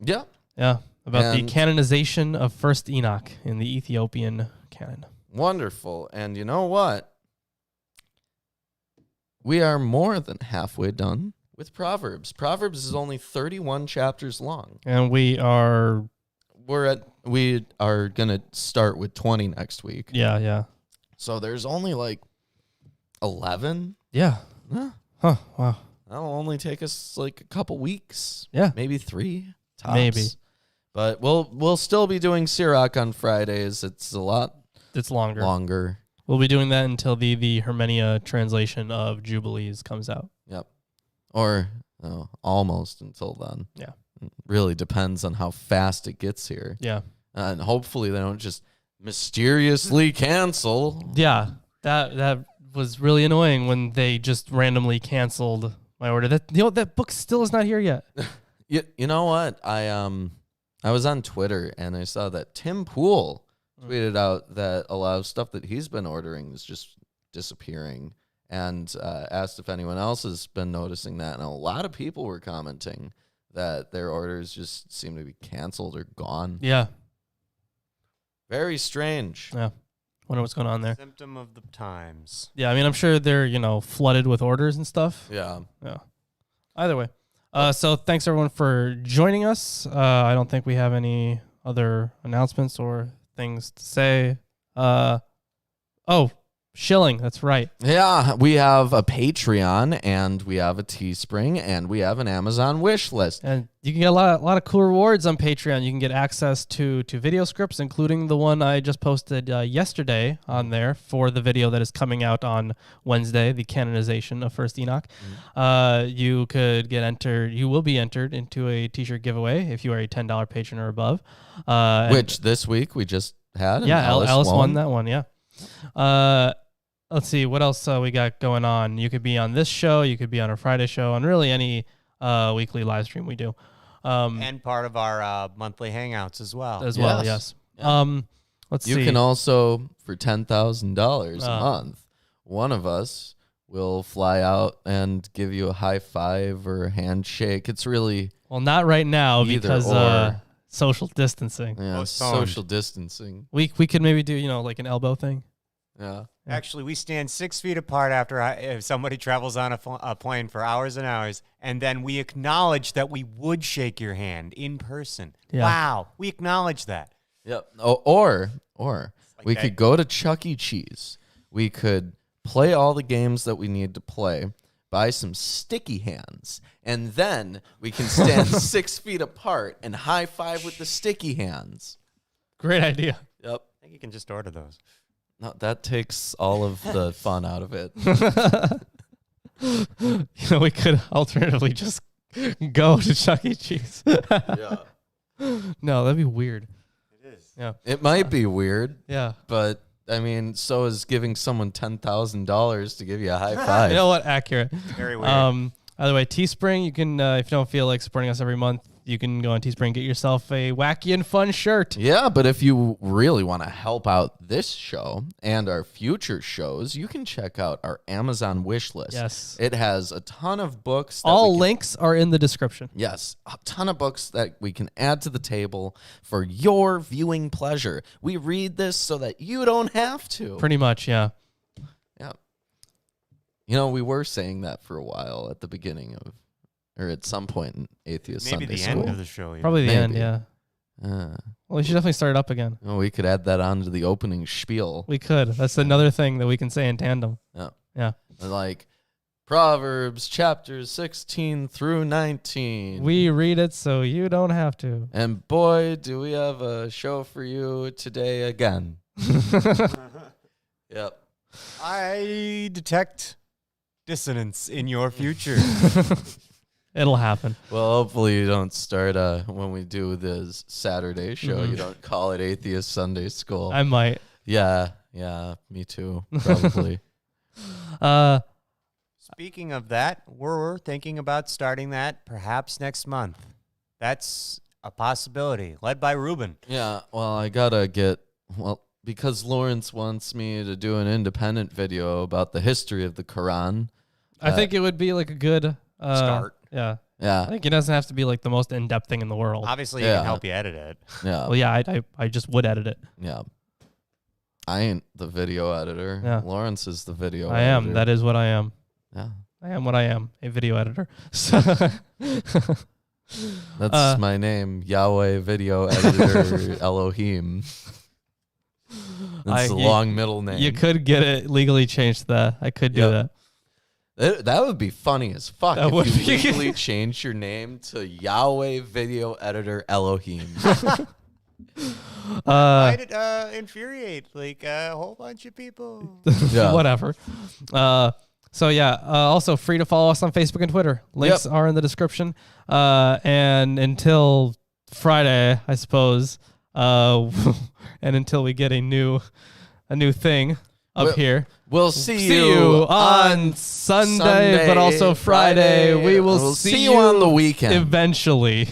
Yeah. Yeah, about the canonization of First Enoch in the Ethiopian canon. Wonderful. And you know what? We are more than halfway done with Proverbs. Proverbs is only 31 chapters long. And we are going to start with 20 next week. Yeah. So there's only like 11. Yeah. Huh, wow. That'll only take us like a couple weeks. Yeah. Maybe 3 tops. Maybe. But we'll still be doing Sirach on Fridays. It's a lot longer. We'll be doing that until the Hermenia translation of Jubilees comes out. Yep. Or almost until then. Yeah. It really depends on how fast it gets here. Yeah. And hopefully they don't just mysteriously cancel. Yeah. That was really annoying when they just randomly canceled my order. That book still is not here yet. You know what? I was on Twitter and I saw that Tim Pool tweeted out that a lot of stuff that he's been ordering is just disappearing, and asked if anyone else has been noticing that. And a lot of people were commenting that their orders just seem to be canceled or gone. Yeah. Very strange. Yeah. Wonder what's going on there. Symptom of the times. Yeah, I mean, I'm sure they're, flooded with orders and stuff. Yeah. Yeah. Either way. So thanks everyone for joining us. I don't think we have any other announcements or things to say. Shilling, that's right. Yeah, we have a Patreon, and we have a Teespring, and we have an Amazon wish list. And you can get a lot of cool rewards on Patreon. You can get access to video scripts, including the one I just posted yesterday on there for the video that is coming out on Wednesday, the canonization of First Enoch. You will be entered into a t-shirt giveaway if you are a $10 patron or above. Which this week we just had. Yeah, Alice won that one, yeah. Let's see, what else we got going on? You could be on this show, you could be on our Friday show, on really any weekly live stream we do. And part of our monthly hangouts as well. Yes. Let's see. You can also, for $10,000 a month, one of us will fly out and give you a high five or a handshake. It's really... Well, not right now because or. Social distancing. Yeah, social distancing. We could maybe do, like an elbow thing. Yeah. Actually, we stand 6 feet apart after if somebody travels on a plane for hours and hours, and then we acknowledge that we would shake your hand in person. Yeah. Wow, we acknowledge that. Yep. Or we could go to Chuck E. Cheese. We could play all the games that we need to play, buy some sticky hands, and then we can stand 6 feet apart and high five with the sticky hands. Great idea. Yep. I think you can just order those. No, that takes all of the fun out of it. We could alternatively just go to Chuck E. Cheese. Yeah. No, that'd be weird. It is. Yeah. It might be weird. Yeah. But I mean, so is giving someone $10,000 to give you a high five. You know what? Accurate. Very weird. Either way, Teespring, you can, if you don't feel like supporting us every month, you can go on Teespring and get yourself a wacky and fun shirt. Yeah, but if you really want to help out this show and our future shows, you can check out our Amazon wish list. Yes. It has a ton of books. All links are in the description. Yes, a ton of books that we can add to the table for your viewing pleasure. We read this so that you don't have to. Pretty much, yeah. Yeah. You know, we were saying that for a while at the beginning of, or at some point in Atheist Sunday Maybe the School. end of the show. even. Probably the end, Maybe. yeah. Well, we should definitely start it up again. Oh, we could add that on to the opening spiel. We could. That's another thing that we can say in tandem. Yeah. Yeah. Like Proverbs chapters 16 through 19. We read it so you don't have to. And boy, do we have a show for you today again. Yep. I detect dissonance in your future. It'll happen. Well, hopefully you don't start when we do this Saturday show. Mhm. You don't call it Atheist Sunday School. I might. Yeah, me too, probably. Speaking of that, we're thinking about starting that perhaps next month. That's a possibility, led by Ruben. Yeah, well, I gotta because Lawrence wants me to do an independent video about the history of the Quran. I think it would be like a good Start. Yeah. I Yeah, think it doesn't have to be like the most in-depth thing in the world. Obviously, he Yeah. can help you edit it. yeah, Well, yeah, I just would edit it. yeah. I ain't the video editor. Yeah. Lawrence is the video I editor. am. That is what I am. Yeah. I am what I am, a video editor. So That's my name, Yahweh Video Editor Elohim. That's a long middle name. you could get it legally changed to that. I could do Yep. That would be funny as fuck That if would you be. legally changed your name to Yahweh Video Editor Elohim. Might it infuriate like a whole bunch of people? Yeah. Whatever. So yeah, also free to follow us on Facebook and Twitter. Links are in the description. And until Friday, I suppose, and until we get a new thing up here. We'll see you on Sunday, but also Friday. We will We'll see you on the weekend. eventually.